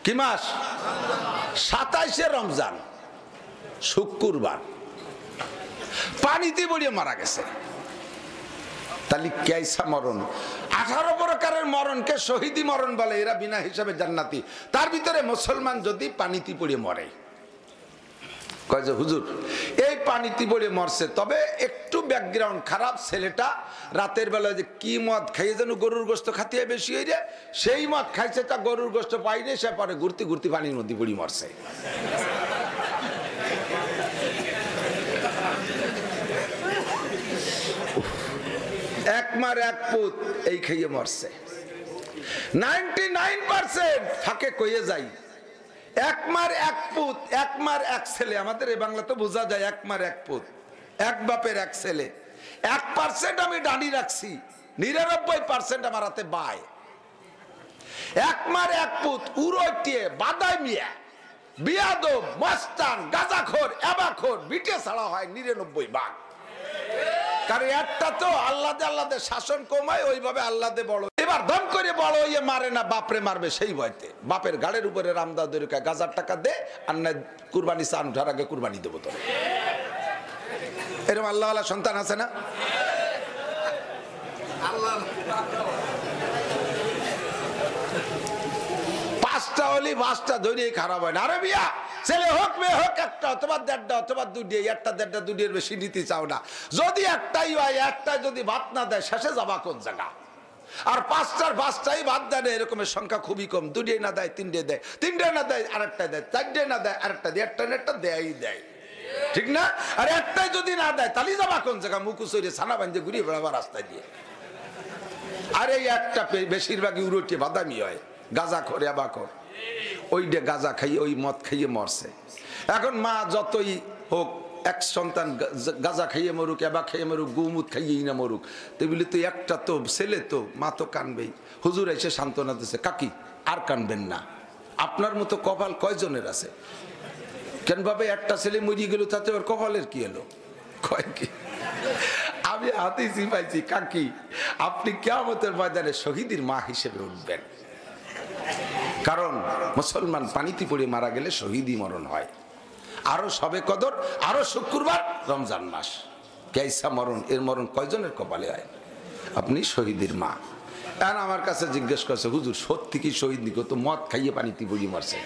কি মাস? 27শে রমজান, শুক্রবার, পানিতে পড়িয়ে মারা গেছে। তাহলে কেসা মরণ? 18 প্রকারের মরণকে শহীদি মরণ বলে, এরা বিনা হিসাবে জান্নাতি। তার ভিতরে মুসলমান যদি পানিতে পড়িয়ে মরে, কয় যে হুজুর এই পানিতে পড়ে মরছে, তবে একটু ব্যাকগ্রাউন্ড খারাপ। ছেলেটা রাতের বেলায় যে কি মদ খাইয়ে যেন গরুর গোস্ত খাতিয়ে বেশি হয়ে যায়, সেই মদ খাইছে, তা গরুর গোস্ত পাইনি, সে পরে ঘুরতে ঘুরতে পানির মধ্যে পড়ি মরছে। এক মার এক পুত এই খাইয়ে মরছে। 99% ফাঁকে কইয়ে যাই, এক মার এক পুত, এক মার এক ছেলে। আমাদের এই বাংলা তো বোঝা যায়, এক মার এক পুত, এক বাপের এক ছেলে। 1% আমি ডানি রাখছি, 99% আমার হাতে বাই। এক মার এক পুত, উড়োটিয়ে বাদাই মিয়া, বিয়াদব, মস্তান, গাঁজাখোর, এবাখোর, বিটে ছাড়া হয় 99 ভাগ। কারণ একটা তো আল্লাহদের শাসন কমায়, ওইভাবে আল্লাহদের বড়। এবার দম করে বড় হইয়ে মারে না, বাপরে মারবে সেই ভয়তে। বাপের গাড়ির উপরে রামদাদের গাজার টাকা দে, আর না কুরবানি চান উঠার আগে কুরবানি দেবো তোর। এরকম আল্লাহ সন্তান আছে না? পাঁচটা হলি 5টা ধরে খারাপ হয় না। আরে বিয়া ছেলে হোক মেয়ে হোক, একটা অথবা 1.5টা অথবা 2টি, 1টা 1.5টা 2টির বেশি নিতে চাও না। যদি একটাই হয়, একটাই যদি ভাত না দেয়, শেষে যাবা কোন জায়গা? আর 5টার 5টাই ভাত দেয় না, এরকমের সংখ্যা খুবই কম। 2টি না দেয়, 3টে দেয়, 3টে না দেয় আরেকটা দেয়, 4টে না দেয় আরেকটা দেয়, একটা না একটা দেয়ই দেয়, ঠিক না? আর একটাই যদি না দেয়, তাহলে যাবা কোন জায়গা? মুকুসরে ছানা বান্ধে ঘুরিয়ে বেড়াবা রাস্তায় দিয়ে। আর এই একটা বেশিরভাগই উড়োটে বাদামি হয়, গাঁজা খোর, এবাখোর, ওইটা গাঁজা খাইয়ে, ওই মদ খাইয়ে মরছে। এখন মা যতই হোক, এক সন্তান গাঁজা খাইয়ে মরুক, এবা খাইয়ে মরুক, গুমুদ খাইয়েই না মরুক, তেগুলি তো একটা তো ছেলে, তো মা তো কানবেই। হুজুর এসে সান্ত্বনা দিচ্ছে, কাকি আর কানবেন না, আপনার মতো কপাল কয়জনের আছে? কেন ভাবে একটা ছেলে মরিয়ে গেল, তাতে ওর কপালের কি এলো? কয় কি আমি হাতিছি পাইছি, কাকি আপনি কিয়ামতের ময়দানে শহীদের মা হিসেবে উঠবেন। কারণ মুসলমান পানিতে পড়ে মারা গেলে শহীদি মরণ হয়। আরো সবে কদর, আরো শুক্রবার, রমজান মাস, কেসা মরণ। এর মরণ কয়জনের কপালে হয়? আপনি শহীদের মা। এখন আমার কাছে জিজ্ঞেস করছে, হুজুর সত্যি কি শহীদ নিকো? তো মদ খাইয়ে পানিতে পড়িয়ে মরছে।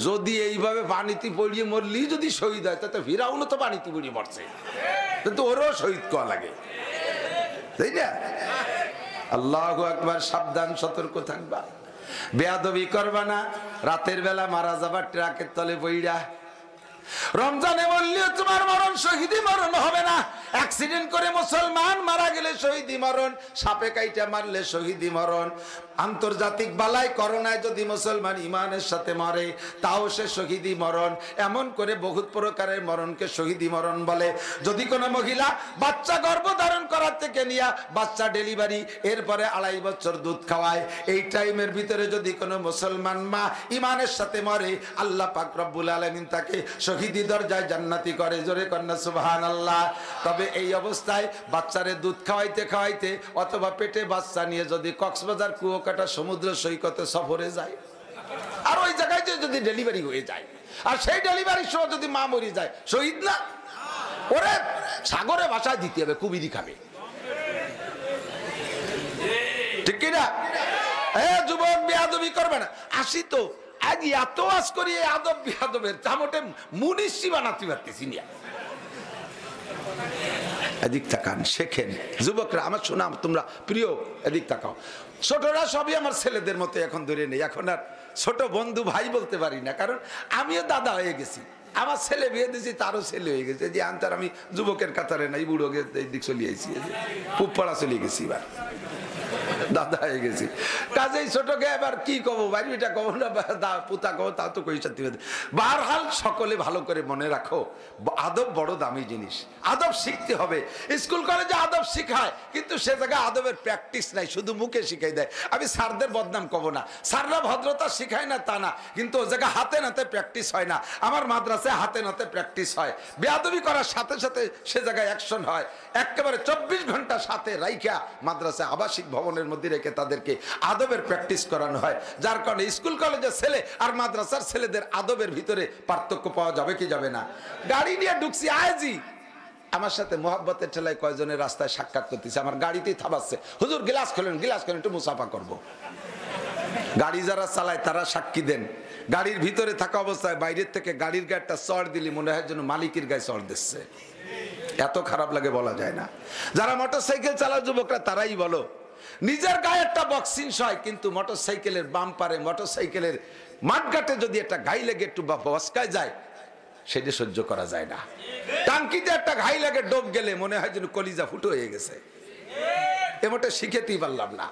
যদি এইভাবে পানিতে পড়িয়ে মরলি যদি শহীদ হয়, তাতে ফিরাউনও তো পানিতে পড়িয়ে মরছে, কিন্তু ওরও শহীদ কোয়া লাগে, তাই না? আল্লাহু আকবার। সাবধান, সতর্ক থাকবা, বেয়াদবি করবা না। রাতের বেলা মারা যাবা ট্রাকের তলে বইরা। রমজানে বললেও তোমার মরণ শহীদি মরণ হবে না। অ্যাক্সিডেন্ট করে মুসলমান মারা গেলে শহীদি মরণ, সাপে কাইটা মারলে শহীদি মরণ। আন্তর্জাতিক বালাই করোনায় যদি মুসলমান ইমানের সাথে মরে, তাও সে শহীদি মরণ। এমন করে বহুত প্রকারের মরণকে শহীদি মরণ বলে। যদি কোনো মহিলা বাচ্চা গর্ভধারণ করার থেকে নিয়ে বাচ্চা ডেলিভারি, এরপরে 2.5 বছর দুধ খাওয়ায়, এই টাইমের ভিতরে যদি কোনো মুসলমান মা ইমানের সাথে মরে, আল্লাহ পাক রব্বুল আলামিন তাকে শহীদি দরজায় জান্নাতি করে। জোরে কন্যা সুবহানাল্লাহ। তবে এই অবস্থায় বাচ্চারে দুধ খাওয়াইতে খাওয়াইতে অথবা পেটে বাচ্চা নিয়ে যদি কক্সবাজার কুয়াকাটা সমুদ্র সৈকতে সফরে যায়, আর ওই জায়গায় যদি ডেলিভারি হয়ে যায়, আর সেই ডেলিভারির সময় যদি মা মরে যায়, শহীদ না? ওরে সাগরে ভাষায় দিতে হবে, কুবিরি খাবে, ঠিক কিনা? যুবক বেয়াদবি করবে না। আসি তো আজ এত আজ করি আদব বিয়াদবের চামটে মুনিশি বানাতে পারতেছি না। এদিক তাকান, শেখেন যুবকরা, আমার শোনা তোমরা প্রিয়, এদিক তাকাও। ছোটরা সবই আমার ছেলেদের মতো এখন ধরে নেই। এখন আর ছোট বন্ধু ভাই বলতে পারি না, কারণ আমিও দাদা হয়ে গেছি। আমার ছেলে বিয়ে দিয়েছি, তারও ছেলে হয়ে গেছে, যে আনতার আমি যুবকের কাতারে নাই, বুড়ো এই দিক চলে আইছি, পুপাড়া চলে গেছি, এবার দাদা হয়ে গেছি। কাজেই ছোটকে এবার কি কব, বাড়িটা কব না পুতা কব, তা তো কই সত্যি। বারহাল সকলে ভালো করে মনে রাখো, আদব বড় দামি জিনিস, আদব শিখতে হবে। স্কুল কলেজে আদব শিখায়, কিন্তু সে জায়গায় আদবের প্র্যাকটিস নাই, শুধু মুখে শিখাই দেয়। আমি স্যারদের বদনাম কব না, স্যাররা ভদ্রতা শিখায় না তা না, কিন্তু ও জায়গায় হাতে নাতে প্র্যাকটিস হয় না। আমার মাদ্রাসায় হাতে নাতে প্র্যাকটিস হয়, বেয়াদবি করার সাথে সাথে সে জায়গায় অ্যাকশন হয়। একেবারে 24 ঘন্টা সাথে রাইখা মাদ্রাসায় আবাসিক ভবনের মধ্যে রেখে তাদেরকে আদবের প্র্যাকটিস করানো হয়। যার কারণে স্কুল কলেজের ছেলে আর মাদ্রাসার ছেলেদের আদবের ভিতরে পার্থক্য পাওয়া যাবে কি যাবে না। গাড়ি নিয়ে ঢুকছি, আইজি আমার সাথে মোহাব্বতের ঠেলায় কয়জনের রাস্তায় সাক্ষাৎ করতেছে, আমার গাড়িতেই থামাচ্ছে, হুজুর গ্লাস খোলেন, গ্লাস খোলেন, একটু মুসাফা করব। গাড়ি যারা চালায় তারা সাক্ষী দেন, গাড়ির ভিতরে থাকা অবস্থায় বাইরের থেকে গাড়ির গায়ে চড় দিলি মনে হয় যেন মালিকের গায়ে চড় দিচ্ছে, এত খারাপ লাগে বলা যায় না। যারা মোটরসাইকেল চালায় যুবকরা তারাই বলো, নিজের গায়ে একটা বক্সিং হয়, কিন্তু মোটরসাইকেলের বাম্পারে, মোটরসাইকেলের মাঠঘাটে যদি একটা ঘাই লেগে একটু বসকায় যায়, সেটা সহ্য করা যায় না। টাঙ্কিতে একটা ঘাই লাগে ডোব গেলে মনে হয় যেন কলিজা ফুটো হয়ে গেছে, এমনটা শিখেতেই পারলাম না।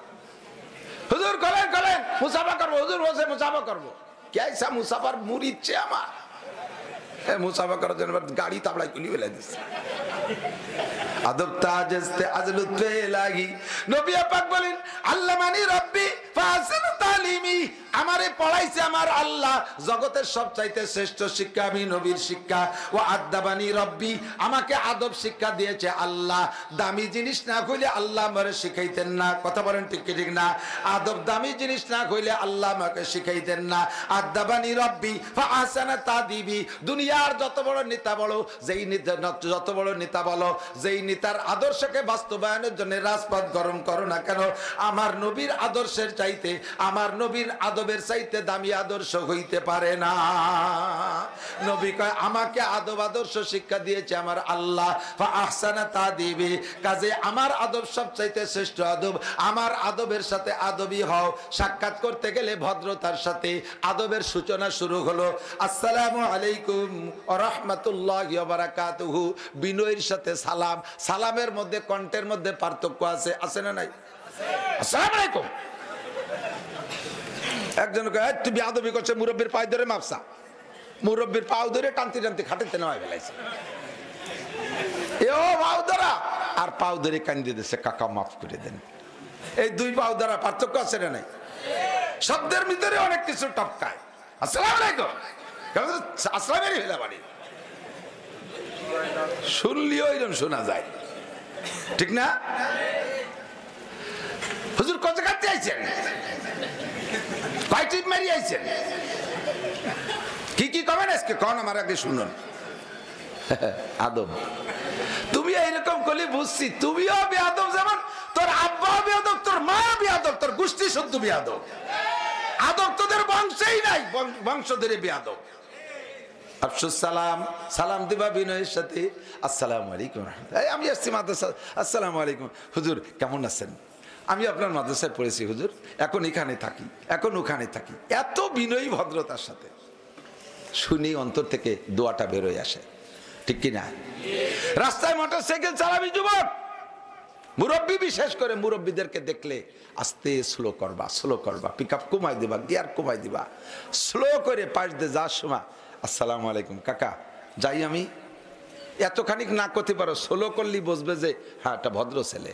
হুজুর কলেন কলেন মুসাফা করবো, হুজুর বসে মুসাফা করবো, কেসা মুসাফার মুড় ইচ্ছে আমার, মুসাফা করার জন্য গাড়ি তাবলায় তুলি ফেলে দিচ্ছে। আদব তাজতে আজলুতে লাগি, নবী পাক বলেন আল্লাহ মানি রব্বি ফাসিন তালিমি, আমারে পড়াইছে আমার আল্লাহ, জগতের সবচাইতে শ্রেষ্ঠ শিক্ষা আমি নবীর শিক্ষা। ও আদাবানি রব্বি, আমাকে আদব শিক্ষা দিয়েছে আল্লাহ। দামি জিনিস না কইলে আল্লাহ আমারে শিখাইতেন না, কথা বলেন ঠিক ঠিক না? আদব দামি জিনিস না কইলে আল্লাহ আমাকে শিখাইতেন না। আদাবানি রব্বি ফাহসানা তাদিবি, দুনিয়ার যত বড় নেতা বলো, যেই নেতা যত বড় নেতা বলো, যেই নেতার আদর্শকে বাস্তবায়নের জন্য রাজপথ গরম করো না কেন, আমার নবীর আদর্শের চাইতে, আমার নবীর আদবের চাইতে দামি আদর্শ হইতে পারে না। নবী কয় আমাকে আদব আদর্শ শিক্ষা দিয়েছে আমার আল্লাহ, ফাহসানা তাদিবি, কাজে আমার আদব সবচাইতে শ্রেষ্ঠ আদব। আমার আদবের সাথে আদবী হও। সাক্ষাৎ করতে গেলে ভদ্রতার সাথে আদবের সূচনা শুরু হলো, আসসালামু আলাইকুম ওয়া রাহমাতুল্লাহি ওয়া বারাকাতুহু, বিনয়ের সাথে সালাম। সালামের মধ্যে কণ্ঠের মধ্যে পার্থক্য আছে, আছে না নাই? আসসালামু আলাইকুম, একজন তুই বেয়াদবি করছে, মুরব্বীর পায়ে ধরে মাপসা, মুরব্বীর পাও ধরে টানতে টানতে খাটেতে নেওয়া ফেলাইছে, এও পাও ধরা আর পাও ধরে কান্দি দিচ্ছে, কাকা মাফ করে দেন। এই দুই পাও ধরা পার্থক্য আছে না নাই? শব্দের ভিতরে অনেক কিছু টপকায়। আসসালামু আলাইকুম, আসসালামেরই ফেলা বাড়ি, শুনলিও এরকম শোনা যায়, ঠিক না? হুজুর কত কাটতে আইছেন, কয় টিপ মারি আইছেন, কি কি কবেন আজকে কন, আমার আগে শুনুন। আদব, তুমি এইরকম করলে বুঝছি তুমিও বেয়াদব, যেমন তোর আব্বা বেয়াদব, তোর মা বেয়াদব, তোর গোষ্ঠী শুদ্ধ বেয়াদব। আদব তোদের বংশেই নাই, বংশ ধরে বেয়াদব। আফসুস সালাম, সালাম দিবা বিনয়ের সাথে, আসসালামু আলাইকুম। আমি আসছি মাদ্রাসা, আসসালামু আলাইকুম হুজুর কেমন আছেন? আমি আপনার মাদ্রাসায় পড়েছি হুজুর, এখন এখানে থাকি, এখন ওখানে থাকি, এত বিনয়ী ভদ্রতার সাথে শুনি অন্তর থেকে দোয়াটা বেরোয় আসে, ঠিক কিনা? রাস্তায় মোটরসাইকেল চালাবি যুবক, মুরব্বী বিশেষ করে মুরব্বীদেরকে দেখলে আস্তে স্লো করবা, স্লো করবা, পিক আপ কমাই দিবা, গিয়ার কমাই দিবা, স্লো করে পাশ দিয়ে যাওয়ার সময় আসসালামু আলাইকুম কাকা, যাই আমি, এতখানিক না করতে পারো, স্লো করলেই বুঝবে যে হ্যাঁ একটা ভদ্র ছেলে,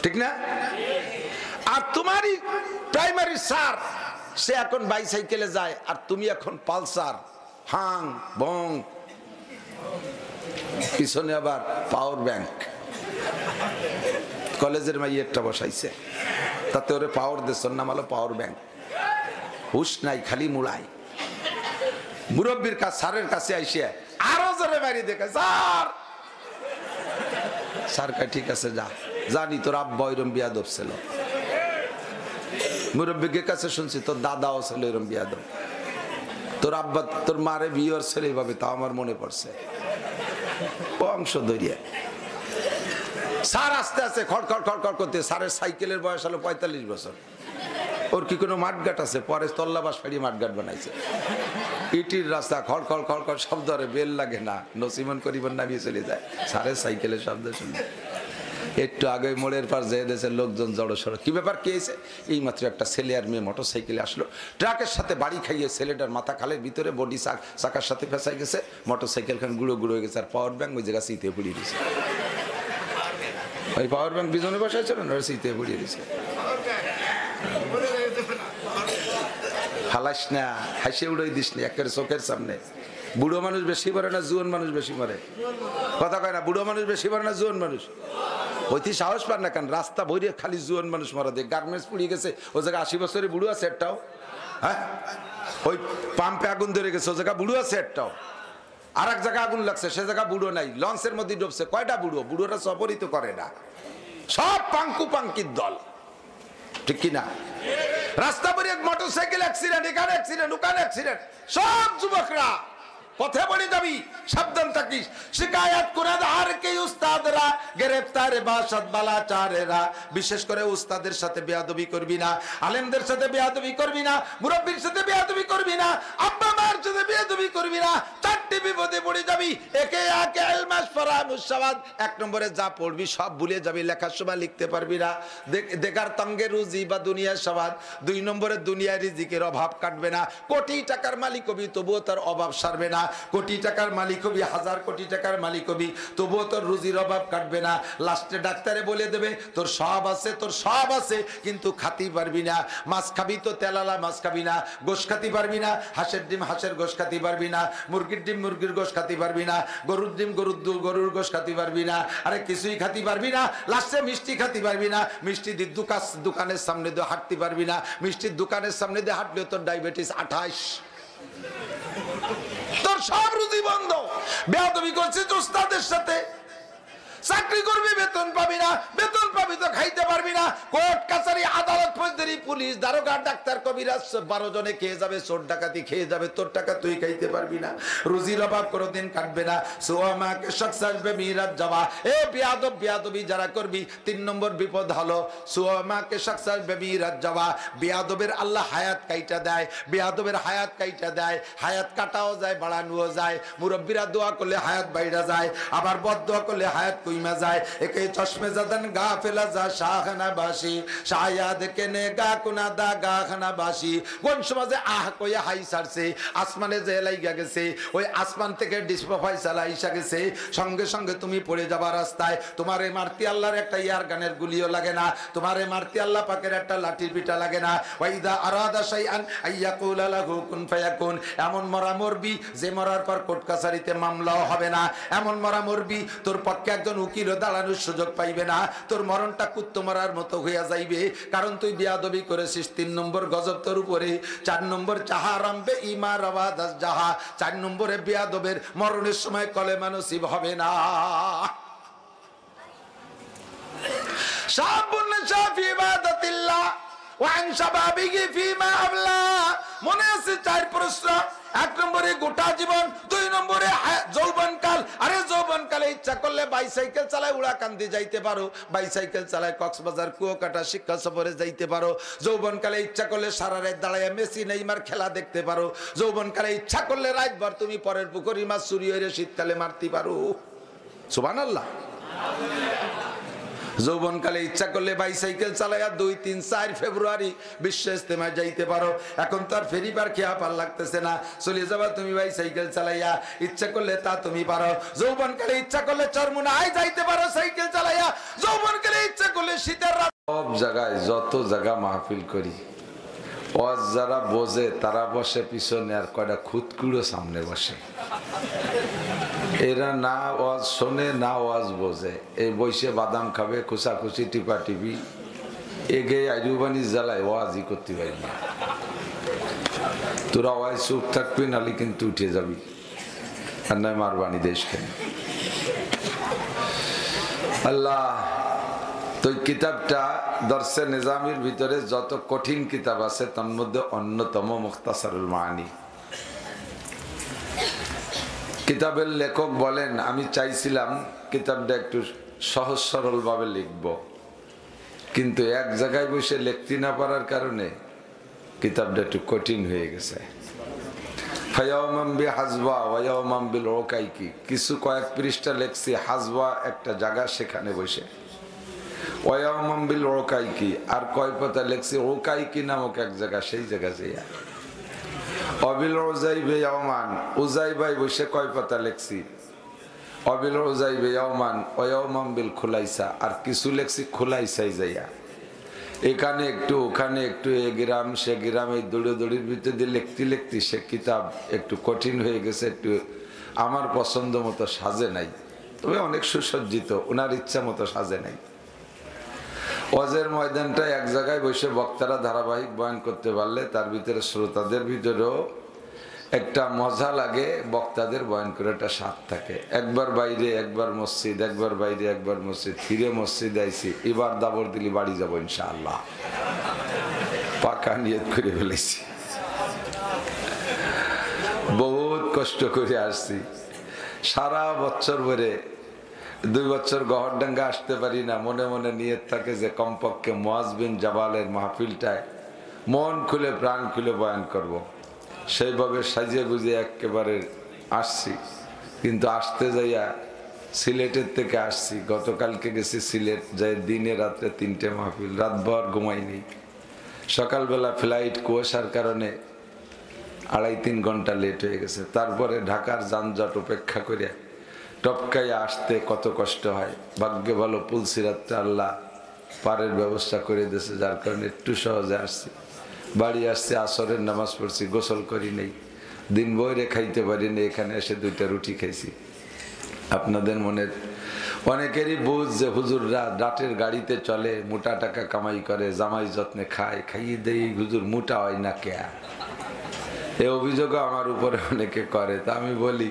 ঠিক না? আর তোমারই প্রাইমারি স্যার, সে এখন বাইসাইকেলে যায় আর তুমি এখন পালসার, হাং বং, পিছনে আবার পাওয়ার ব্যাংক। কলেজের মাই একটা বসাইছে, তাতে ওরে পাওয়ার দেশর নাম হলো পাওয়ার ব্যাংক। হুশ নাই, খালি মুড়াই। মুরব্বীর কাছে, স্যারের কাছে আইসে আরো জোরে বাড়ি দেখে, স্যার, স্যার কয় ঠিক আছে যা, জানি তোর আব্বা এরম বিয়াদব ছিল। মুরব্বীর কাছে শুনছি তোর দাদাও ছিল এরম বিয়াদব, তোর আব্বা তোর মারে বিয়ের ছেলে এইভাবে, তাও আমার মনে পড়ছে। বংশ ধরিয়া স্যার আস্তে আস্তে খড়খড় খড়খড় করতে, স্যারের সাইকেলের বয়স হলো 45 বছর। ওর কি কোনো মাঠঘাট আছে? পরে তল্লাবাস ফাড়িয়ে মাঠঘাট বানাইছে। ইটির রাস্তা খড় খড় খড় খড় শব্দ রে বেল লাগে না, নসিমন করিবন নামিয়ে চলে যায় সারে সাইকেলের শব্দ শুনে। একটু আগে মোড়ের পার যেয়ে দেশের লোকজন জড়ো সড়ো, কি ব্যাপার কে এসে? এই মাত্র একটা ছেলে আর মেয়ে মোটর সাইকেলে আসলো, ট্রাকের সাথে বাড়ি খাইয়ে ছেলেটার মাথা খালের ভিতরে, বডি চাকার সাথে ফেঁসাই গেছে, মোটর সাইকেল খান গুঁড়ো গুঁড়ো হয়ে গেছে, আর পাওয়ার ব্যাংক ওই জায়গা শীতে পড়িয়ে দিয়েছে। ওই পাওয়ার ব্যাংক বিজনে বসাইছিল না, শীতে পড়িয়ে দিয়েছে। হালাস না, হাসে উড়াই দিস নি একের চোখের সামনে। বুড়ো মানুষ বেশি মরে না জুয়ান মানুষ বেশি মরে? কথা কয় না, বুড়ো মানুষ বেশি মরে না জুয়ান মানুষ? ওইটি সাহস পান না কেন? রাস্তা ভরিয়ে খালি জুয়ান মানুষ মারা দেয়। গার্মেন্টস পুড়িয়ে গেছে, ও জায়গায় 80 বছরের বুড়ো আছে একটাও? হ্যাঁ, ওই পাম্পে আগুন ধরে গেছে, ও জায়গায় বুড়ো আছে একটাও? আর এক জায়গায় আগুন লাগছে, সে জায়গায় বুড়ো নাই। লঞ্চের মধ্যে ডুবছে, কয়টা বুড়ো? বুড়োরা সপরিত করে না, সব পাঙ্কু পাঙ্কির দল, ঠিক কিনা? রাস্তা ভরিয়ে মোটর সাইকেল অ্যাক্সিডেন্ট, এখানে অ্যাক্সিডেন্ট, ওখানে অ্যাক্সিডেন্ট, সব যুবকরা। পথে পড়ে যাবি, সাবধান থাকিস। শিকায়াত করে আর কে উস্তাদরা, গ্রেফতারে বাসাত বালাচারেরা। বিশেষ করে উস্তাদের সাথে বেয়াদবি করবি না, আলেমদের সাথে বেয়াদবি করবি না, মুরব্বির সাথে বেয়াদবি করবি না, আব্বা মার সাথে বেয়াদবি করবি না। চারটি বিপদে পড়ে যাবি। একে আকে আলমাস ফারামুসাওয়াদ, এক নম্বরে যা পড়বি সব ভুলে যাবি, লেখার সময় লিখতে পারবি না। দেখার তঙ্গে রুজি বা দুনিয়ার স্বাদ। দুই নম্বরে দুনিয়ার রিজিকের অভাব কাটবে না। কোটি টাকার মালিক হবি, তবুও তার অভাব সারবে না। কোটি টাকার মালিক হবি, 1000 কোটি টাকার মালিক হবি, তবুও তোর রুজির অভাব কাটবে না। লাস্টে ডাক্তারে বলে দেবে তোর সব আছে, তোর সব আছে, কিন্তু খাতি পারবি না। মাছ খাবি তো তেলালা মাছ খাবি না, গোশ খাতি পারবি না। হাঁসের ডিম হাঁসের গোশ খাতি পারবি না, মুরগির ডিম মুরগির গোশ খাতি পারবি না, গরুর ডিম গরুর গোশ খাতি পারবি না। আরে কিছুই খাতি পারবি না। লাস্টে মিষ্টি খাতি পারবি না। মিষ্টি দোকানের সামনে দিয়ে হাঁটতে পারবি না। মিষ্টির দোকানের সামনে দিয়ে হাঁটলেও তোর ডায়াবেটিস 28। তোর সব রুজি বন্ধ। বেয়াদবি করছিস উস্তাদের সাথে। চাকরি করবি, বেতন পাবি না। বেতন পাবি তো খাইতে পারবি না। কোর্ট কাছারি আদালত ফৌজদারি পুলিশ দারোগা ডাক্তার কবিরাজ 12 জনে খেয়ে যাবে, চোর ডাকাতি খেয়ে যাবে, তোর টাকা তুই খাইতে পারবি না। রুজির অভাব কোনোদিন কাটবে না। সোয়ামাকে শখস আসবে মিরাজ যাওয়া। এ বেয়াদবি যারা করবি, 3 নম্বর বিপদ হলো সোয়ামাকে শখস আসবে মিরাজ যাওয়া। বেয়াদবের আল্লাহ হায়াত কাইটা দেয়, বেয়াদবের হায়াত কাইটা দেয়। হায়াত কাটাও যায়, বাড়ানোও যায়। মুরব্বীরা দোয়া করলে হায়াত বাইরা যায়, আবার বদদোয়া করলে হায়াত কইমা যায়। একে চশমে জাদান গাফেলা যা শাহনা বাসি, শায়াদ কেনে গা কুনাদা গাখনা বাসি। কোন সমাজে আহ কইয়া হাই সারছে, আসমানে যে লাইগা গেছে, ওই আসমান থেকে ডিসপো ফয়সালা আইসা গেছে। সঙ্গে সঙ্গে তুমি পড়ে যাবা রাস্তায়। তোমারে মারতি আল্লাহর একটা ইয়ার গানের গুলিও লাগে না, তোমারে মারতি আল্লাহ পাকের একটা লাঠির পিটা লাগে না। ওয়াইদা আরাদা শাইআন আইয়াকুলা লাহু কুন ফায়াকুন। এমন মরা মরবি যে মরার পর কোর্ট কাছারিতে মামলাও হবে না। এমন মরা মরবি তোর পক্ষে একজন উকিলও দাঁড়ানোর সুযোগ পাইবে না। তোর মরণটা কুত্তো মরার মতো হইয়া যাইবে, কারণ তুই বেয়াদবি করেছিস। 3 নম্বর গজব তোর উপরে। 4 নম্বর চাহা রামবে ইমা রাওয়াদাস জাহা। 4 নম্বরে বেয়াদবের মরণের সময় কলেমা নসিব হবে না। শাবুন শাফি ইবাদাতিল্লাহ ওয়া আন শাবাবিহি ফিমা আবলা। মনে আছে 4 প্রশ্ন। 1 নম্বরে গোটা জীবন, 2 নম্বরে যৌবনকাল। আরে যৌবনকালে ইচ্ছা করলে বাইসাইকেল চালায় উড়াকান্দি যাইতে পারো, বাইসাইকেল চালায় কক্সবাজার কুয়াকাটা শিক্ষা সফরে যাইতে পারো। যৌবনকালে ইচ্ছা করলে সারা রাত দাঁড়ায় মেসি নেইমার খেলা দেখতে পারো। যৌবনকালে ইচ্ছা করলে রাতভর তুমি পরের পুকুরি মাছ চুরি হইরে শীতকালে মারতে পারো। সুবহানাল্লাহ। যৌবনকালে ইচ্ছা করলে বাইসাইকেল চালাইয়া 2, 3, 4 ফেব্রুয়ারি বিশ্ব ইজতেমায় যাইতে পারো। এখন তো আর ফেরিবার খেয়া পার লাগতেছে না, চলে যাবা তুমি বাইসাইকেল চালাইয়া। ইচ্ছা করলে তা তুমি পারো। যৌবনকালে ইচ্ছা করলে চরমুনায় যাইতে পারো সাইকেল চালাইয়া। যৌবনকালে ইচ্ছা করলে শীতের রাত। সব জায়গায় যত জায়গা মাহফিল করি, ওয়াজ যারা বোঝে তারা বসে পিছনে, আর কয়টা খুদকুড়ো সামনে বসে। এরা না ওয়াজ শোনে না ওয়াজ বোঝে, এই বসে বাদাম খাবে, খুশাখুশি টিপা টিপি, এগে আইরুবানি জ্বালায় ওয়াজই করতে পারি না। তোরা ওয়াজ চুপ থাকবি, নালি কিন্তু উঠে যাবি, আর নয় মারবানি দেশকে। আল্লাহ তো কিতাবটা দর্শে নিজামির ভিতরে যত কঠিন কিতাব আছে তার মধ্যে অন্যতম মুখতাসারুল মাআনি। কিতাবের লেখক বলেন, আমি চাইছিলাম কিতাবটা একটু সহজ সরল ভাবে লিখব, কিন্তু এক জায়গায় বসে লিখতে না পারার কারণে কিতাবটা একটু কঠিন হয়ে গেছে। ফায়াউমান বিহাজবা ওয়া ইয়াউমান বিল উকাইকি, কিছু কয়েক পৃষ্ঠা লেখছি হাজবা একটা জায়গা, সেখানে বসে। ওয়া ইয়াউমান বিল উকাইকি, আর কয় পাতা লেখছি উকাইকি নামক এক জায়গা, সেই জায়গা যাইয়া। অবিল উজাইবে ইয়াউমান, উজাইবাই বসে কয় পাতা লেখছি অবিল উজাইবে ইয়াউমান ওয়া ইয়াউমান বিল খুলাইসা, আর কিছু লেখছি খুলাইসাই যাইয়া। এখানে একটু ওখানে একটু, এ গ্রাম সে গ্রাম, এই দৌড়ির ভিতর দিয়ে লিখতে লিখতে সে কিতাব একটু কঠিন হয়ে গেছে, একটু আমার পছন্দ মতো সাজে নাই, তবে অনেক সুসজ্জিত, ওনার ইচ্ছা মতো সাজে নাই। ওয়াজের ময়দানটা এক জায়গায় বসে বক্তারা ধারাবাহিক বয়ান করতে পারলে তার ভিতরে শ্রোতাদের ভিতরেও একটা মজা লাগে, বক্তাদের বয়ান করে একটা স্বাদ থাকে। একবার বাইরে একবার মসজিদ, একবার বাইরে একবার মসজিদ, ফিরে মসজিদ আইছি, এবার দাবর দিলি বাড়ি যাবো ইনশাআল্লাহ, পাকা নিয়ত করে ফেলেছি। বহুত কষ্ট করে আসছি, সারা বছর ভরে 2 বছর গহরডাঙ্গা আসতে পারি না, মনে মনে নিয়ত থাকে যে কমপক্ষে মুয়াজ বিন জাবালের মাহফিলটায় মন খুলে প্রাণ খুলে বয়ান করব। সেইভাবে সাজিয়ে গুজিয়ে একেবারে আসছি, কিন্তু আসতে যাইয়া সিলেটের থেকে আসছি, গতকালকে গেছি সিলেট, যাই দিনে রাত্রে 3টে মাহফিল, রাতভর ঘুমাইনি। সকালবেলা ফ্লাইট কুয়াশার কারণে 2.5-3 ঘন্টা লেট হয়ে গেছে। তারপরে ঢাকার যানজট উপেক্ষা করে টপকাইয়া আসতে কত কষ্ট হয়। ভাগ্যে ভালো পুলসিরাতটা আল্লাহ পারের ব্যবস্থা করে দিয়েছে, যার কারণে একটু সহজে আসছি। বাড়ি আসছে, আসরের নামাজ পড়ছি, গোসল করি নেই, দিন বইরে খাইতে পারি না, এখানে এসে 2টা রুটি খাইছি। আপনাদের মনের অনেকেরই বুঝ যে হুজুররা রাতের গাড়িতে চলে, মোটা টাকা কামাই করে, জামাই যত্নে খায়, খাইয়ে দেই হুজুর মোটা হয় না কে, এ অভিযোগও আমার উপরে অনেকে করে। তা আমি বলি,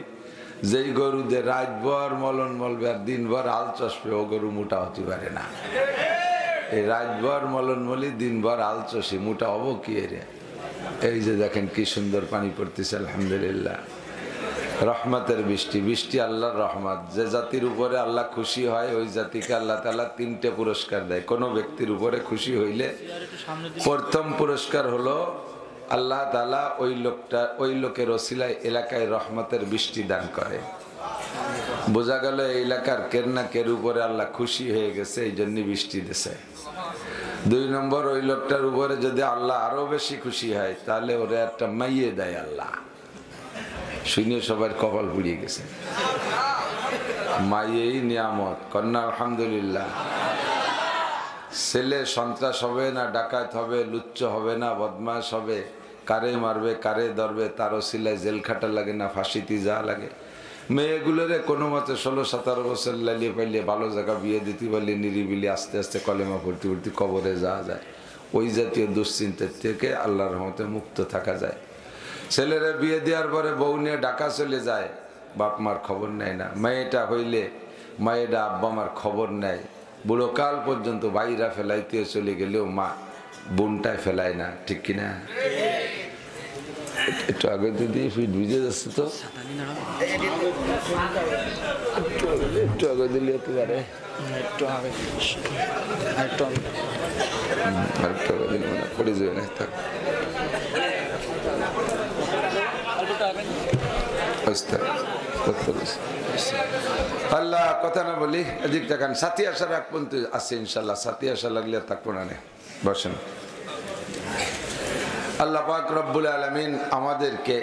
যেই গরুদের রাতভর মলন মলবে আর দিনভর হাল চষবে, ও গরু মোটা হতে পারে না। এই রাতভর মলন মলি, দিনভর হাল চষি, মোটা হবো কি রে? এই যে দেখেন কি সুন্দর পানি পড়তেছে, আলহামদুলিল্লাহ। রহমতের বৃষ্টি, বৃষ্টি আল্লাহর রহমত। যে জাতির উপরে আল্লাহ খুশি হয়, ওই জাতিকে আল্লাহ তাআলা 3টে পুরস্কার দেয়। কোনো ব্যক্তির উপরে খুশি হইলে প্রথম পুরস্কার হলো আল্লাহ তাআলা ওই লোকের ওসিলায় এলাকায় রহমতের বৃষ্টি দান করে। বোঝা গেল এই এলাকার কের না কের উপরে আল্লাহ খুশি হয়ে গেছে, এই জন্য বৃষ্টি দিছে। 2 নম্বর, ওই লোকটার উপরে যদি আল্লাহ আরো বেশি খুশি হয়, তাহলে ওরা একটা মাইয়ে দেয় আল্লাহ। শুনে সবার কপাল পুড়িয়ে গেছে, মাইয়েই নিয়ামত, কন্যা আলহামদুলিল্লাহ। ছেলে সন্ত্রাস হবে না, ডাকাত হবে, লুচ্চ হবে না, বদমাশ হবে, কারে মারবে কারে ধরবে তার ওসিলায় জেল খাটা লাগে না, ফাঁসিতে যা লাগে। মেয়েগুলোরে কোনো মতে 16-17 বছর লালিয়ে পাইলে ভালো জায়গা বিয়ে দিতে পারলে নিরিবিলি আস্তে আস্তে কলেমা পড়তে পড়তে কবরে যাওয়া যায়। ওই জাতীয় দুশ্চিন্তার থেকে আল্লাহর রহমতে মুক্ত থাকা যায়। ছেলেরা বিয়ে দেওয়ার পরে বউ নিয়ে ঢাকা চলে যায়, বাপ মার খবর নেয় না। মেয়েটা হইলে মায়েরা আব্বা মার খবর নেয়, বুড়োকাল পর্যন্ত ভাইরা ফেলাইতে চলে গেলেও মা বোনটায় ফেলায় না, ঠিক কিনা? একটু আগে দিদি ফিট ভিজে যাচ্ছে তো, একটু আগে দিলে হতে পারে, আরেকটু আগে দিলে মানে পড়ে যাবে না। থাক, আল্লাহ কথা না বলি, এদিক দেখান। সাথী আসার এক পর্যন্ত আছে ইনশাল্লাহ, সাথী আসা লাগলে থাকবো না। বসেন। আল্লাহ পাক রব্বুল আলামিন আমাদেরকে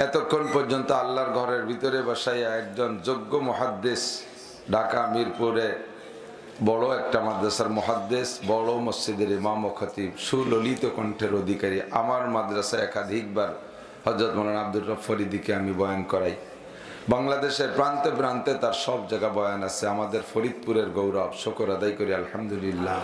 এতক্ষণ পর্যন্ত আল্লাহর ঘরের ভিতরে বসাইয়া একজন যোগ্য মুহাদ্দিস, ঢাকা মিরপুরে বড় একটা মাদ্রাসার মুহাদ্দিস, বড় মসজিদের ইমাম ও খতিব, সুললিত কণ্ঠের অধিকারী। আমার মাদ্রাসায় একাধিকবার হযরত মাওলানা আব্দুর রব ফরিদিকে আমি বয়ান করাই। বাংলাদেশের প্রান্তে প্রান্তে তার সব জায়গা বয়ান আছে। আমাদের ফরিদপুরের গৌরব, শুকর আদায় করি আলহামদুলিল্লাহ।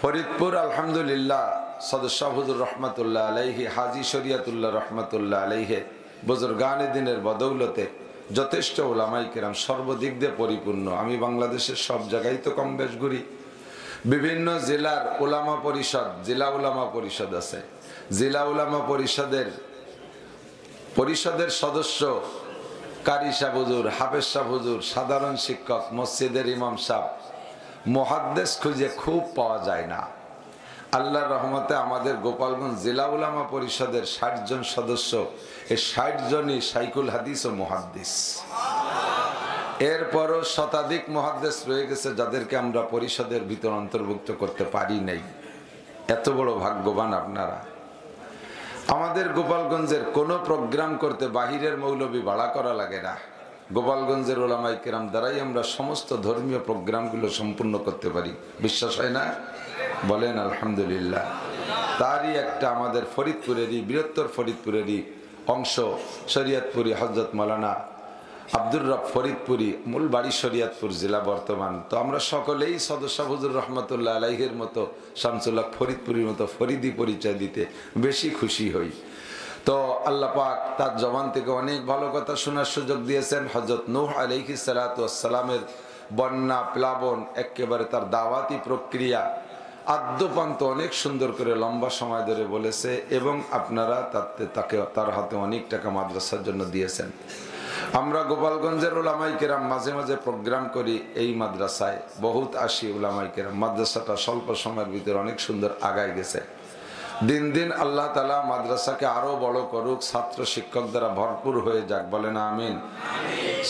ফরিদপুর আলহামদুলিল্লাহ সদস্য হুজুর রহমতুল্লাহ আলাইহি, হাজি শরিয়াতুল্লাহ রহমতুল্লাহ আলাইহে বুজুর্গানে দিনের বদৌলতে যথেষ্ট উলামাই কেরাম, সর্বদিক দিয়ে পরিপূর্ণ। আমি বাংলাদেশের সব জায়গায় তো কম বেশ ঘুরি। বিভিন্ন জেলার উলামা পরিষদ, জেলা উলামা পরিষদ আছে। জেলা উলামা পরিষদের সদস্য কারি সাহেব হুজুর, হাফেজ সাহেব হুজুর, সাধারণ শিক্ষক, মসজিদের ইমাম সাহেব, মুহাদ্দিস খুঁজে খুব পাওয়া যায় না। আল্লাহর রহমতে আমাদের গোপালগঞ্জ জেলা উলামা পরিষদের ৬০ জন সদস্য, এই ৬০ জনই শাইখুল হাদিস ও মুহাদ্দিস। এরপরও শতাধিক মুহাদ্দিস রয়ে গেছে যাদেরকে আমরা পরিষদের ভিতর অন্তর্ভুক্ত করতে পারি নাই। এত বড় ভাগ্যবান আপনারা। আমাদের গোপালগঞ্জের কোনো প্রোগ্রাম করতে বাহিরের মৌলবী ভাড়া করা লাগে না। গোপালগঞ্জের ওলামায়ে কেরাম দ্বারাই আমরা সমস্ত ধর্মীয় প্রোগ্রামগুলো সম্পূর্ণ করতে পারি। বিশ্বাস হয় না? বলেন আলহামদুলিল্লাহ। তারই একটা আমাদের ফরিদপুরেরই, বৃহত্তর ফরিদপুরেরই অংশ শরীয়তপুরি হযরত মাওলানা আব্দুর রব ফরিদপুরি, মূল বাড়ি শরীয়তপুর জেলা বর্তমান। তো আমরা সকলেই সদস্য হুজুর রহমতুল্লাহ আলাইহির মতো, শামসুল্লাহ ফরিদপুরির মতো ফরিদি পরিচয় দিতে বেশি খুশি হই। তো আল্লাহ পাক তার জবান থেকে অনেক ভালো কথা শোনার সুযোগ দিয়েছেন। হযরত নূহ আলাইহিস সালাতু ওয়াস সালামের বন্যা প্লাবন, একেবারে তার দাওয়াতি প্রক্রিয়া আদ্যপান্ত অনেক সুন্দর করে লম্বা সময় ধরে বলেছে, এবং আপনারা তার হাতে অনেক টাকা মাদ্রাসার জন্য দিয়েছেন। আমরা গোপালগঞ্জের উলামায়ে কেরাম মাঝে মাঝে প্রোগ্রাম করি এই মাদ্রাসায়, বহুত আসি উলামায়ে কেরাম। মাদ্রাসাটা স্বল্প সময়ের ভিতরে অনেক সুন্দর আগায় গেছে। দিন দিন আল্লাহ তাআলা মাদ্রাসাকে আরো বড় করুক, ছাত্র শিক্ষক দ্বারা ভরপুর হয়ে যাক। বলেন আমিন।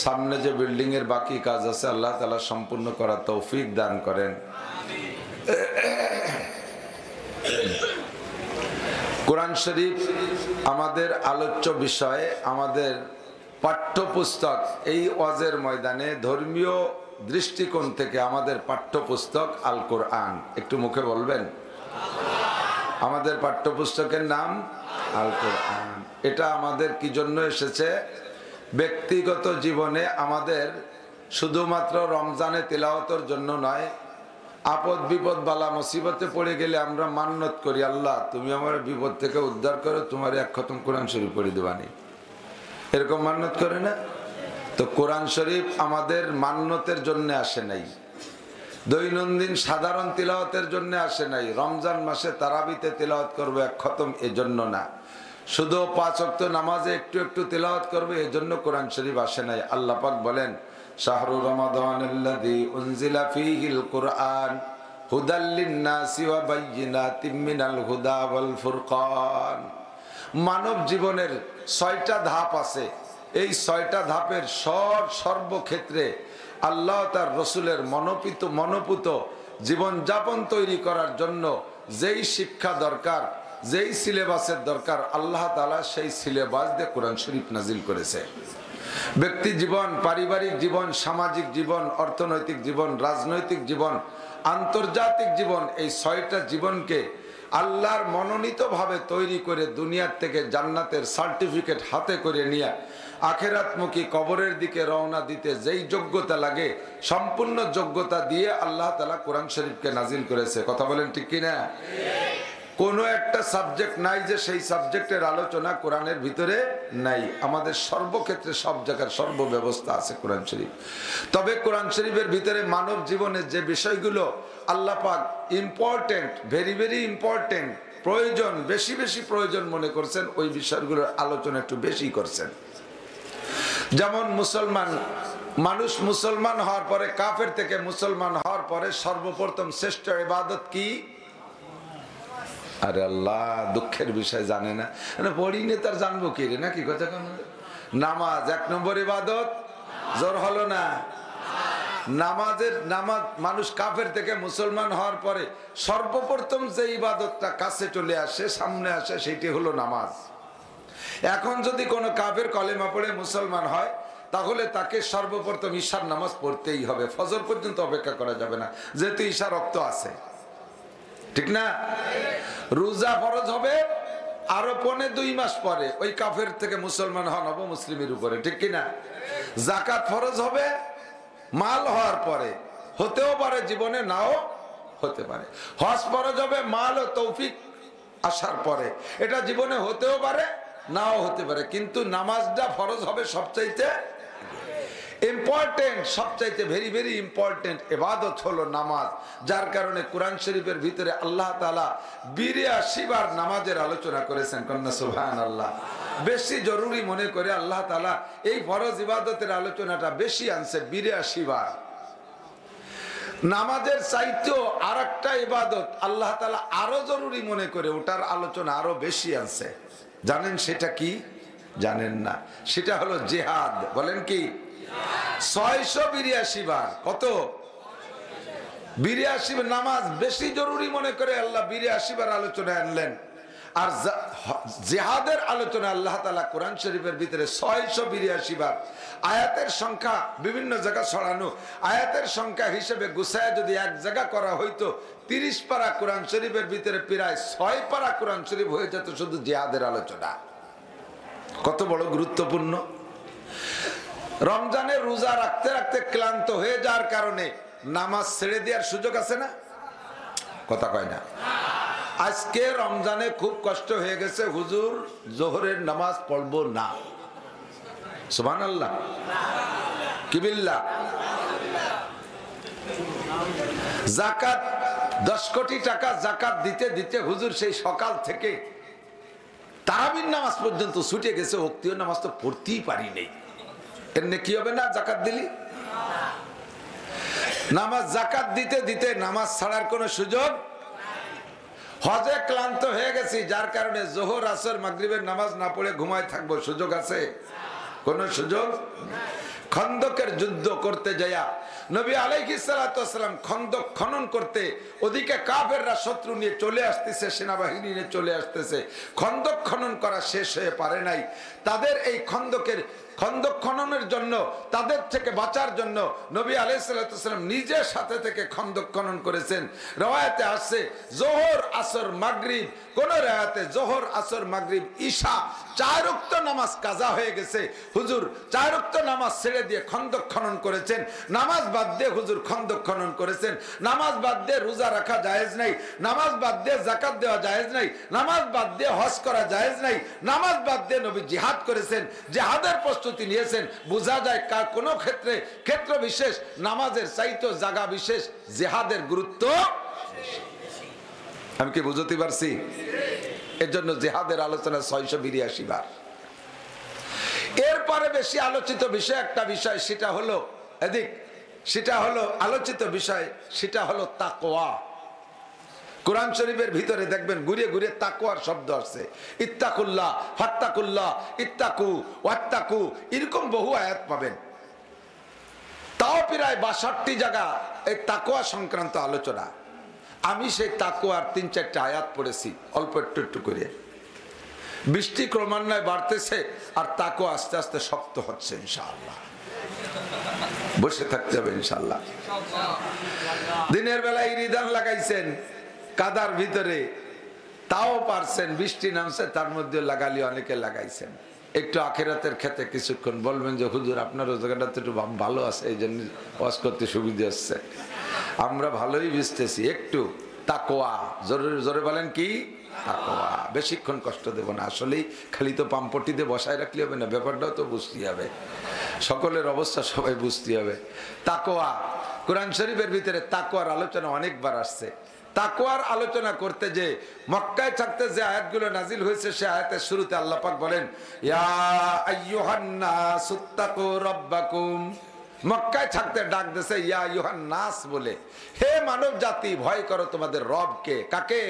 সামনে যে বিল্ডিং এর বাকি কাজ আছে আল্লাহ তাআলা সম্পূর্ণ করার তৌফিক দান করেন। কোরআন শরীফ আমাদের আলোচ্য বিষয়, আমাদের পাঠ্যপুস্তক। এই ওয়াজের ময়দানে ধর্মীয় দৃষ্টিকোণ থেকে আমাদের পাঠ্যপুস্তক আল কোরআন। একটু মুখে বলবেন। আমাদের পাঠ্যপুস্তকের নাম আল কোরআন। এটা আমাদের কি জন্য এসেছে? ব্যক্তিগত জীবনে আমাদের শুধুমাত্র রমজানে তিলাওয়াতের জন্য নয়, আপদ বিপদ বালা মুসিবতে পড়ে গেলে আমরা মান্নত করি, আল্লাহ তুমি আমার বিপদ থেকে উদ্ধার করো, তোমার এক খতম কোরআন শরীফ পড়ে দেবানি। এরকম মান্নত করে না? তো কোরআন শরীফ আমাদের মান্নতের জন্য আসে নাই, দৈনন্দিন সাধারণ তিলাওয়াতের জন্য আসে নাই, রমজান মাসে তারাবিতে তিলাওয়াত করবো এক খতম এজন্য না, শুধু ৫ ওয়াক্ত নামাজে একটু একটু তিলাওয়াত করবে এজন্য কোরআন শরীফ আসে নাই। আল্লাহ পাক বলেন, শাহরু রমাদানাল্লাযী উনজিলা ফীহিল কুরআন হুদাল লিন-নাসি ওয়া বায়্যিনাতিম মিনাল হুদা ওয়াল ফুরকান। মানব জীবনের ৬টা ধাপ আছে। এই ৬টা ধাপের সর্বক্ষেত্রে আল্লাহ তার রসুলের মনোপুত জীবনযাপন তৈরি করার জন্য যেই শিক্ষা দরকার, যেই সিলেবাসের দরকার, আল্লাহ তাআলা সেই সিলেবাস দিয়ে কোরআন শরীফ নাজিল করেছে। ব্যক্তি জীবন, পারিবারিক জীবন, সামাজিক জীবন, অর্থনৈতিক জীবন, রাজনৈতিক জীবন, আন্তর্জাতিক জীবন, এই ৬টা জীবনকে আল্লাহর মনোনীতভাবে তৈরি করে দুনিয়ার থেকে জান্নাতের সার্টিফিকেট হাতে করে নিয়ে আখিরাতমুখী কবরের দিকে রওনা দিতে যেই যোগ্যতা লাগে, সম্পূর্ণ যোগ্যতা দিয়ে আল্লাহ তাআলা কোরআন শরীফকে নাজিল করেছে। কথা বলেন ঠিক কিনা? কোনো একটা সাবজেক্ট নাই যে সেই সাবজেক্টের আলোচনা কোরআনের ভিতরে নাই। আমাদের সর্বক্ষেত্রে সব জায়গার সর্বব্যবস্থা আছে কোরআন শরীফ। তবে কোরআন শরীফের ভিতরে মানব জীবনের যে বিষয়গুলো আল্লাহ পাক ইম্পর্টেন্ট, ভেরি ভেরি ইম্পর্টেন্ট, প্রয়োজন, বেশি বেশি প্রয়োজন মনে করছেন, ওই বিষয়গুলোর আলোচনা একটু বেশি করছেন। যেমন মানুষ মুসলমান হওয়ার পরে, কাফের থেকে মুসলমান হওয়ার পরে সর্বপ্রথম শ্রেষ্ঠ ইবাদত কি? আরে আল্লাহ, দুঃখের বিষয় জানে না, পড়িনি তার জানবো কি রে, নাকি কথা? নামাজ ১ নম্বর ইবাদত। জোর হলো না? নামাজ মানুষ কাফের থেকে মুসলমান হওয়ার পরে সর্বপ্রথম যে ইবাদতটা কাছে চলে আসে, সামনে আসে, সেটি হলো নামাজ। এখন যদি কোনো কাফের কলেমা পড়ে মুসলমান হয়, তাহলে তাকে সর্বপ্রথম ঈশার নামাজ পড়তেই হবে, ফজর পর্যন্ত অপেক্ষা করা যাবে না, যেহেতু ঈশা রক্ত আছে, ঠিক না? রোজা ফরজ হবে আরো 2.5 মাস পরে, ওই কাফের থেকে মুসলমান হন অবমুসলিমের উপরে, ঠিক কিনা? যাকাত ফরজ হবে মাল হওয়ার পরে, হতেও পারে জীবনে, নাও হতে পারে। হজ ফরজ হবে মাল ও তৌফিক আসার পরে, এটা জীবনে হতেও পারে, নাও হতে পারে, কিন্তু নামাজটা ফরজ হবে সবচাইতে ইম্পর্টেন্ট, সবচাইতে ভেরি ভেরি ইম্পর্টেন্ট ইবাদত হলো নামাজ। যার কারণে কোরআন শরীফের ভিতরে আল্লাহ তাআলা 82 বার নামাজের আলোচনা করেছেন। কন্যা সুবহানাল্লাহ। বেশি জরুরি মনে করে আল্লাহ তাআলা এই ফরজ ইবাদতের আলোচনাটা বেশি আনছে, 82 বার। নামাজের চাইতেও আর একটা ইবাদত আল্লাহ তাআলা আরো জরুরি মনে করে ওটার আলোচনা আরো বেশি আছে। জানেন সেটা কি? জানেন না? সেটা হলো জিহাদ। বলেন কি? 682 বার। কত? 82 নামাজ বেশি জরুরি মনে করে আল্লাহ 82 বার আলোচনা আনলেন। আর জিহাদের আলোচনা আল্লাহ তাআলা কোরআন শরীফের ভিতরে 682 বার। আয়াতের সংখ্যা বিভিন্ন জায়গা ছড়ানো, আয়াতের সংখ্যা হিসেবে গুছায় যদি এক জায়গা করা হইতো 30 পারা কোরআন শরীফের ভিতরে প্রায় 6 পারা কোরআন শরীফ হয়ে যেত শুধু জিহাদের আলোচনা। কত বড় গুরুত্বপূর্ণ। রমজানে রোজা রাখতে রাখতে ক্লান্ত হয়ে যাওয়ার কারণে নামাজ ছেড়ে দেওয়ার সুযোগ আছে না? কথা কয় না। আজকে রমজানে খুব কষ্ট হয়ে গেছে, হুজুর জোহরের নামাজ পড়বো না। সুবহানাল্লাহ কি বিল্লাহ। যাকাত 10 কোটি টাকা যাকাত দিতে দিতে হুজুর সেই সকাল থেকে তারাবির নামাজ পর্যন্ত ছুটে গেছে, ওক্তীয় নামাজ তো পড়তেই পারি নাই। এমনি কি হবে না যাকাত দিলি? নামাজ যাকাত দিতে দিতে নামাজ ছাড়ার কোনো সুযোগ। হজে ক্লান্ত হয়ে গেছি, যার কারণে জোহর আসর মাগরিবের নামাজ না পড়ে ঘুমায় থাকবো, সুযোগ আছে? কোন সুযোগ? খন্দকের যুদ্ধ করতে যায়া নবী আলাইহিস সালাতু ওয়াস সালাম খন্দক খনন করতে, ওদিকে কাফেররা শত্রু নিয়ে চলে আসতেছে, সেনাবাহিনী নিয়ে চলে আসতেছে। খন্দক খনন করা শেষ হয়ে পারে নাই। তাদের এই খন্দক খননের জন্য, তাদের থেকে বাঁচার জন্য নবী আলাইহিস সালাতু ওয়াস সালাম নিজের সাথে থেকে খন্দক খনন করেছেন। রওয়ায়াতে আসছে জোহর আসর মাগরিব, কোন রায়াতে জোহর আসর মাগরিব ঈশা 4 ওয়াক্ত নামাজ কাজা হয়ে গেছে। হুজুর 4 ওয়াক্ত নামাজ ছেড়ে দিয়ে খন্দক খনন করেছেন। নামাজ বাদ দিয়ে হুজুর খন্দক খনন করেছেন। নামাজ বাদ দিয়ে রোজা রাখা জায়েজ নাই, নামাজ বাদ দিয়ে যাকাত দেওয়া জায়েজ নাই, নামাজ বাদ দিয়ে হজ করা জায়েজ নাই, নামাজ বাদ দিয়ে নবী জিহাদ করেছেন, জিহাদের প্রস্তুতি নিয়েছেন। বোঝা যায় কোন ক্ষেত্রে ক্ষেত্র বিশেষ নামাজের চাইতো জায়গা বিশেষ জিহাদের গুরুত্ব। আমি কি বুঝতে পারছি? এর জন্য জিহাদের আলোচনা 682 বার। এরপরে বেশি আলোচিত বিষয় একটা বিষয়, সেটা হলো আলোচিত বিষয়, সেটা হলো তাকওয়া। কোরআন শরীফের ভিতরে দেখবেন ঘুরে ঘুরে তাকওয়ার শব্দ আছে। ইত্তাকুল্লাহ, ফাত্তাকুল্লাহ, ইত্তাকু, ওয়াত্তাকু, এরকম বহু আয়াত পাবেন। তাও প্রায় 62 জায়গা এই তাকওয়া সংক্রান্ত আলোচনা। আমি সেই তাকওয়ার 3-4টা আয়াত পড়েছি অল্প একটু করে। বৃষ্টি ক্রমান্বয়ে বাড়তেছে আর তাকওয়া আস্তে আস্তে শক্ত হচ্ছে ইনশাআল্লাহ। বসে থাকতে হবে ইনশাআল্লাহ। দিনের বেলায় রিদান লাগাইছেন কাদার ভিতরে, তাও পারছেন, বৃষ্টি নামছে তার মধ্যে লাগালি অনেকে লাগাইছেন। একটু আখিরাতের ক্ষেত্রে কিছুক্ষণ বলবেন যে হুজুর আপনার জায়গাটা তো একটু ভালো আছে, এই জন্য ওয়াজ করতে সুবিধা হচ্ছে। আমরা ভালোই বুঝতেছি। একটু তাকওয়া জোরে জোরে বলেন কি? তাকওয়া। বেশিক্ষণ কষ্ট দেব না। আসলেই খালি তো পাম্পটিতে বসায় রাখলে হবে না, ব্যাপারটাও তো বুঝতে হবে, সকলের অবস্থা সবাই বুঝতে হবে। তাকওয়া, কোরআন শরীফের ভিতরে তাকওয়ার আলোচনা অনেকবার আসছে। তাকওয়ার আলোচনা করতে যে মক্কায় থাকতে যে আয়াতগুলো নাজিল হয়েছে, সে আয়াতের শুরুতে আল্লাহ পাক বলেন ইয়া আইয়ুহান নাসুত্তাকু রাব্বাকুম। মক্কায় থাকতে ডাক দিয়েছে ইয়া আইয়ুহান নাস বলে, হে মানব জাতি ভয় করো তোমাদের রবকে। কাকে?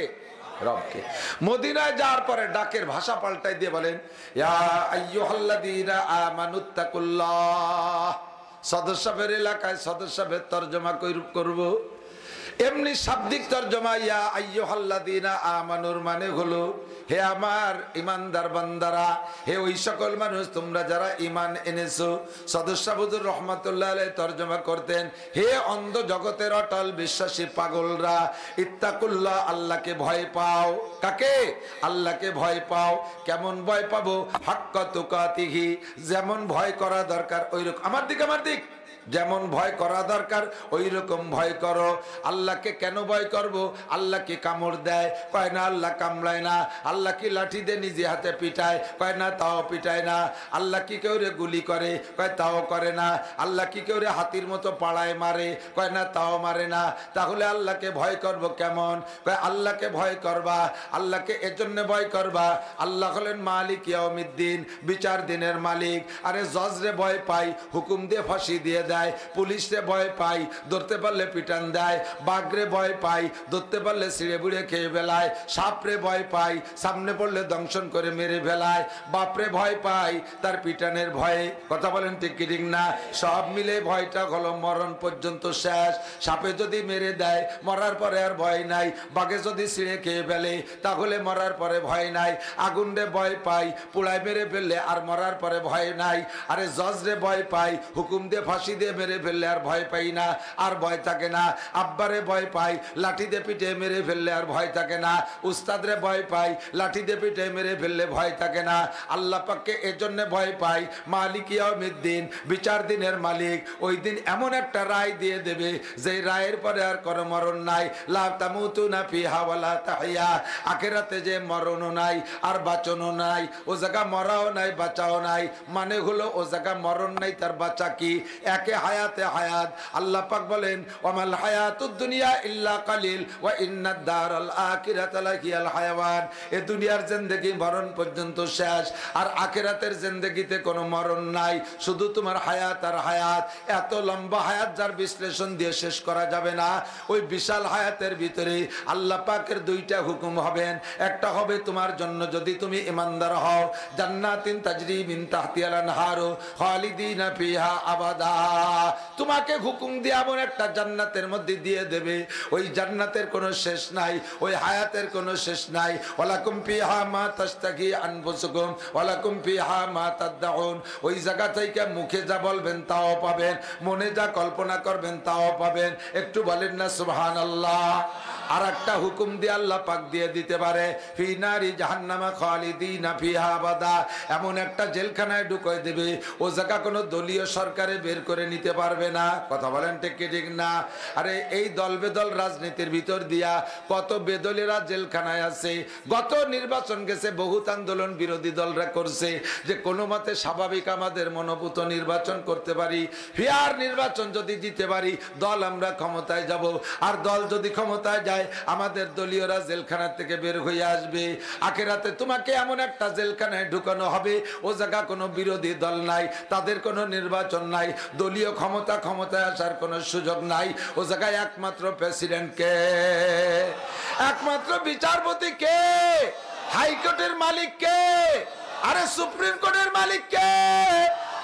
রবকে। মদিনায় যাওয়ার পরে ডাকের ভাষা পাল্টাই দিয়ে বলেন ইয়া আইয়ুহাল্লাযীনা আমানুত্তাকুল্লাহ। সদস্যের এলাকায় সদস্যের তরজমা করব। এমনি শাব্দিক তরজমা ইয়া আইয়ুহাল্লাযীনা আমানুর মানে হলো হে আমার ইমানদার বান্দারা, হে ওই সকল মানুষ তোমরা যারা ঈমান এনেছো। সদস্য হুজুর রাহমাতুল্লাহ আলাইহি তরজমা করতেন হে অন্ধ জগতের অটল বিশ্বাসী পাগলরা, ইত্তাকুল্লাহ আল্লাহকে ভয় পাও। কাকে? আল্লাহকে ভয় পাও। কেমন ভয় পাবো? হাক্কা তুকাতিহি, যেমন ভয় করা দরকার ওইরকম। আমার দিক যেমন ভয় করা দরকার ওই রকম ভয় করো। আল্লাহকে কেন ভয় করব? আল্লাহ কি কামড় দেয়? কয় না। আল্লাহ কামড়ায় না। আল্লাহ কি লাঠি দিয়ে নিজে হাতে পিটায়? কয় না, তাও পিটায় না। আল্লাহ কি কেউ রে গুলি করে? কয় তাও করে না। আল্লাহ কি কেউ রে হাতির মতো পাড়ায় মারে? কয় না, তাও মারে না। তাহলে আল্লাহকে ভয় করব কেমন? কয় আল্লাহকে ভয় করবা, আল্লাহকে এজন্য ভয় করবা, আল্লাহ হলেন মালিক ইয়াউমিদ্দিন, বিচার দিনের মালিক। আরে জজরে ভয় পাই, হুকুম দিয়ে ফাঁসি দিয়ে দেয়। দেয়, পুলিশে ভয় পাই, ধরতে পারলে পিটান দেয়, বাঘরে ভয় পাই, ধরতে পারলে ছিঁড়ে বুড়ে খেয়ে ফেলায়, সাপরে ভয় পাই, সামনে পড়লে দংশন করে মেরে ফেলায়, বাপরে ভয় পাই তার পিটানের ভয়ে। কথা বলেন ঠিক কি ঠিক না? সব মিলে ভয়টা হলো মরণ পর্যন্ত শেষ। সাপে যদি মেরে দেয় মরার পরে আর ভয় নাই, বাঘে যদি ছিঁড়ে খেয়ে ফেলে তাহলে মরার পরে ভয় নাই, আগুনরে ভয় পাই, পুড়ায় মেরে ফেললে আর মরার পরে ভয় নাই, আরে জজরে ভয় পাই, হুকুম দিয়ে ফাঁসি দিয়ে মেরে ফেললে আর ভয় পাই না, আর ভয় থাকে না। আব্বারে ভয় পাই, লাঠি দিয়ে পিঠে মেরে ফেললে আর ভয় থাকে না। উস্তাদরে ভয় পাই, লাঠি দিয়ে পিঠে মেরে ফেললে ভয় থাকে না। আল্লাহ পাককে এজন্য ভয় পাই, মালিক ইয়াউমিদ্দিন, বিচার দিনের মালিক। ওই দিন এমন একটা রায় দিয়ে দেবে যে রায়ের পরে আর কোনো মরণ নাই। লা তামুতুনা ফিহা ওয়ালা তাহইয়া, আখিরাতে যে মরণও নাই আর বাঁচনও নাই, ও জায়গা মরাও নাই বাঁচাও নাই। মানে হলো ও জায়গা মরণ নাই তার বাঁচা কি? একে হায়াতে হায়াত। আল্লাহ পাক বলেন ওয়ামাল হায়াতুদ দুনিয়া ইল্লা কালিল ওয়া ইন্নাদ দারাল আখিরাতা লাহিয়াল হায়াওয়ান। এই দুনিয়ার জিন্দেগি মরণ পর্যন্ত শেষ, আর আখিরাতের জিন্দেগিতে কোনো মরণ নাই, শুধু তোমার হায়াত আর হায়াত। এত লম্বা হায়াত যার বিশ্লেষণ দিয়ে শেষ করা যাবে না। ওই বিশাল হায়াতের ভিতরে আল্লাহ পাকের দুইটা হুকুম হবেন। একটা হবে তোমার জন্য যদি তুমি ইমানদার হও, জান্নাতিন তাজরি মিন তাহতিহাল আনহারু খালিদিনা ফিহা আবাদা। তোমাকে হুকুম দিয়ে এমন একটা জান্নাতের মধ্যে দিয়ে দেবে, ওই জান্নাতের কোনো শেষ নাই, ওই হায়াতের কোনো শেষ নাই। ওয়ালাকুম ফিহা মা তাশতাকি আনফুসুকুম ওয়ালাকুম ফিহা মা তাদউন। ওই জায়গা থেকে মুখে যা বলবেন তাও পাবেন, মনে যা কল্পনা করবেন তাও পাবেন। একটু বলেন না সুবহানাল্লাহ। আর একটা হুকুম দিয়ে আল্লাহ পাক দিয়ে দিতে পারে, ফি নারি জাহান্নামা খালিদিনা ফিহা আবাদা। এমন একটা জেলখানায় ঢুকাই দেবে, ও জায়গা কোনো দলীয় সরকারে বের করে নিতে পারবে না। কথা বলেন ঠিক কি ঠিক না? আরে এই দল বেদল রাজনীতির ভিতর দিয়া কত বেদলেরা জেলখানায় আছে। গত নির্বাচন গেছে, বহুত আন্দোলন বিরোধী দলরা করছে যে কোনো মতে স্বাভাবিক আমাদের মনোভূত নির্বাচন করতে পারি, ফেয়ার নির্বাচন যদি দিতে পারি দল আমরা ক্ষমতায় যাব। আর দল যদি ক্ষমতায় যায় আমাদের দলীয়রা জেলখানা থেকে বের হয়ে আসবে। আখিরাতে তোমাকে এমন একটা জেলখানায় ঢুকানো হবে, ও জায়গা কোনো বিরোধী দল নাই, তাদের কোনো নির্বাচন নাই, দলীয় ক্ষমতায় আসার কোনো সুযোগ নাই। ও জায়গায় একমাত্র প্রেসিডেন্ট কে? একমাত্র বিচারপতি কে? হাইকোর্টের মালিক কে? আরে সুপ্রিম কোর্টের মালিক কে?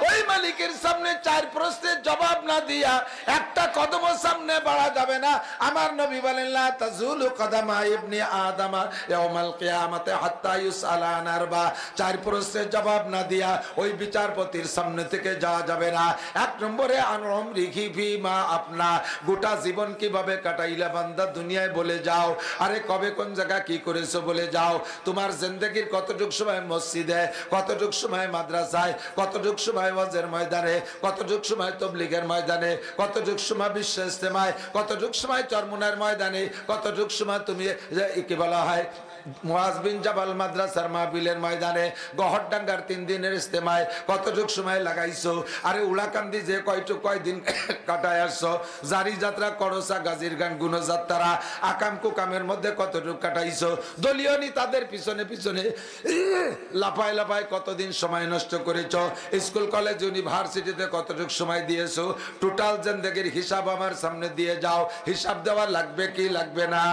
ওই মালিকের সামনে চার প্রশ্নের জবাব না দিয়া একটা কদম সামনে বাড়া যাবে না। আমার নবী বলেন লা তাজুলু কদামা ইবনি আদম ইয়াউমাল কিয়ামাতে হাত্তা ইউসআলা আন আরবা। চার প্রশ্নের জবাব না দিয়া ওই বিচারপতির সামনে থেকে যাওয়া যাবে না। এক নম্বরে আন উমরিহি ফিমা আপনা, গোটা জীবন কিভাবে কাটাইলা বান্দা দুনিয়ায় বলে যাও। আরে কবে কোন জায়গা কি করেছো বলে যাও। তোমার জিন্দেগির কতটুক সময় মসজিদে, কতটুক সময় মাদ্রাসায়, কতটুক সময় ওয়াজের ময়দানে, কতটুক সময় তাবলীগের ময়দানে, কতটুক সময় বিশ্ব ইজতেমায়, কতটুক সময় চরমুনার ময়দানে, কতটুক সময় তুমি কি বলা হয় মুআজ বিন জাবাল মাদ্রাসার মাহফিলের ময়দানে, গহরডাঙ্গার 3 দিনের ইজতেমায় কতটুক সময় লাগাইছো। আরে উলাকান্দি যে কয়দিন কাটায় আসছো, জারি যাত্রা, করসা, গাজীর গান, গুণযাত্রা, আকাম কুকামের মধ্যে কতটুক কাটাইছো। দলীয় নেতাদের পিছনে পিছনে লাফায় লাফায় কতদিন সময় নষ্ট করেছো। স্কুল কলেজ ইউনিভার্সিটিতে কতটুক সময় দিয়েছো। টোটাল জিন্দেগির হিসাব আমার সামনে দিয়ে যাও। হিসাব দেওয়া লাগবে কি লাগবে না?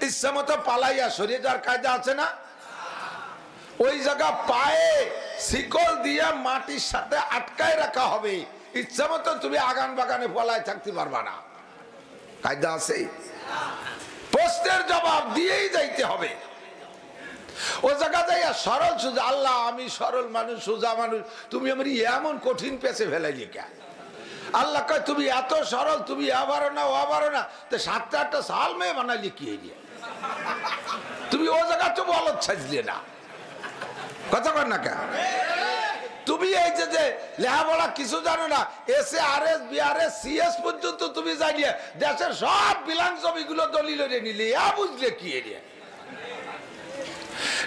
ইচ্ছা মতো পালাইয়া সরিয়ে যাওয়ার কায়দা আছে না? ওই জায়গা পায়ে শিকল দিয়ে মাটির সাথে আটকায় রাখা হবে। ইচ্ছা মতো তুমি আগান বাগানে পলায় থাকতে পারবা না। কায়দা আছে? প্রশ্নের জবাব দিয়েই যাইতে হবে। ও জায়গা যাইয়া সরল সোজা, আল্লাহ আমি সরল মানুষ, সোজা মানুষ, তুমি আমার এমন কঠিন পেছে ফেলাইলি কে? আল্লাহ কয় তুমি এত সরল, তুমি আবারও না ও আবারও না, তো 7-8টা সাল মেয়ে বানাইলি কি এরিয়া? তুমি ও জায়গা তো বলত ছাইলে না। কথা কর না কেন? তুমি এই যে লেখাপড়া কিছু জানো না, SARS BRS CS পর্যন্ত তুমি জানিয়ে দেশের সব বিলাং জমিগুলো দলিল নিলে বুঝলে কি এরিয়া?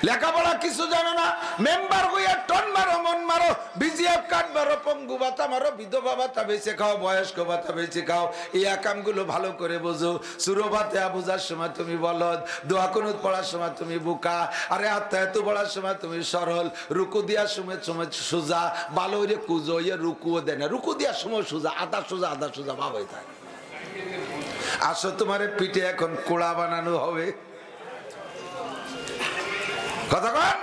লেখাপড়া কিছু জানো না, মেম্বার হইয়া টন মারো, মন মারো, বিজিএফ কার্ড মারো, পঙ্গু ভাতা মারো, বিধবা ভাতা বেঁচে খাও, বয়স্ক ভাতা বেঁচে খাও। এই কামগুলো ভালো করে বোঝো। সূরা ফাতিহা বোঝার সময় তুমি বলদ, দোয়া কুনুত পড়ার সময় তুমি বোকা, আরে আত্মায়াতু পড়ার সময় তুমি সরল, রুকু দেওয়ার সময় সময় সোজা, ভালো হইলে কুজো ইয়ে রুকুও দেয় না, রুকু দেওয়ার সময় সোজা, আধা সোজা ভাবই থাকে। আসো তোমার পিঠে এখন কোড়া বানানো হবে। কথা কন,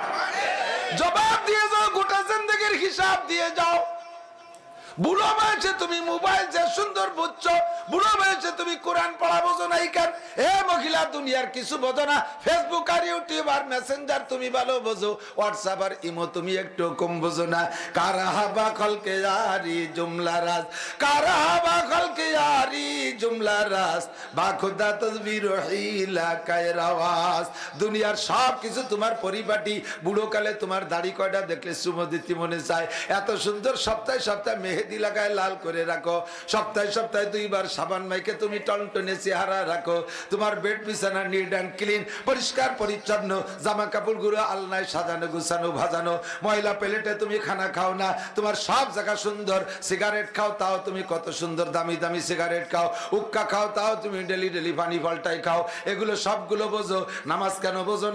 জবাব দিয়ে যাও, গোটা জিন্দেগির হিসাব দিয়ে যাও। বুড়ো বয়সে তুমি মোবাইল যে সুন্দর বুঝছো, বুড়ো বয়সে তুমি কোরআন পড়া বোঝো না। কেন এ মহিলা দুনিয়ার কিছু বোঝো না। ফেসবুক আর ইউটিউব আর মেসেঞ্জার তুমি ভালো বোঝো, হোয়াটসঅ্যাপ আর ইমো তুমি একটু কম বোঝো না। কারাহাবা খলকে আরি জুমলা রাজ, কারাহাবা খলকে আরি জুমলা রাজ, বা খুদা তসবির হিলা কায়রাওয়াজ। দুনিয়ার সব কিছু তোমার পরিপাটি। বুড়ো কালে তোমার দাড়ি কয়টা দেখলে চুমো দিতে মনে চায়, এত সুন্দর। সপ্তাহে সপ্তাহে মেহেদি লাগায় লাল করে রাখো, সপ্তাহে সপ্তাহে 2 বার সাবান মাইকে তুমি টনটনে চেহারা রাখো। তোমার বেড বিছানা নিট অ্যান্ড ক্লিন, পরিষ্কার পরিচ্ছন্ন, জামা কাপড় গুলো আলনায় সাজানো গুছানো ভাজানো। ময়লা প্লেটে তুমি খানা খাও না, তোমার সব জায়গা সুন্দর। সিগারেট খাও, তাও তুমি কত সুন্দর দামি দামি সিগারেট খাও। উক্কা খাও, তাও তুমি ডেলি ডেলি পানি পাল্টাই খাও। এগুলো সবগুলো বোঝো, নামাজ কেন বোঝো না?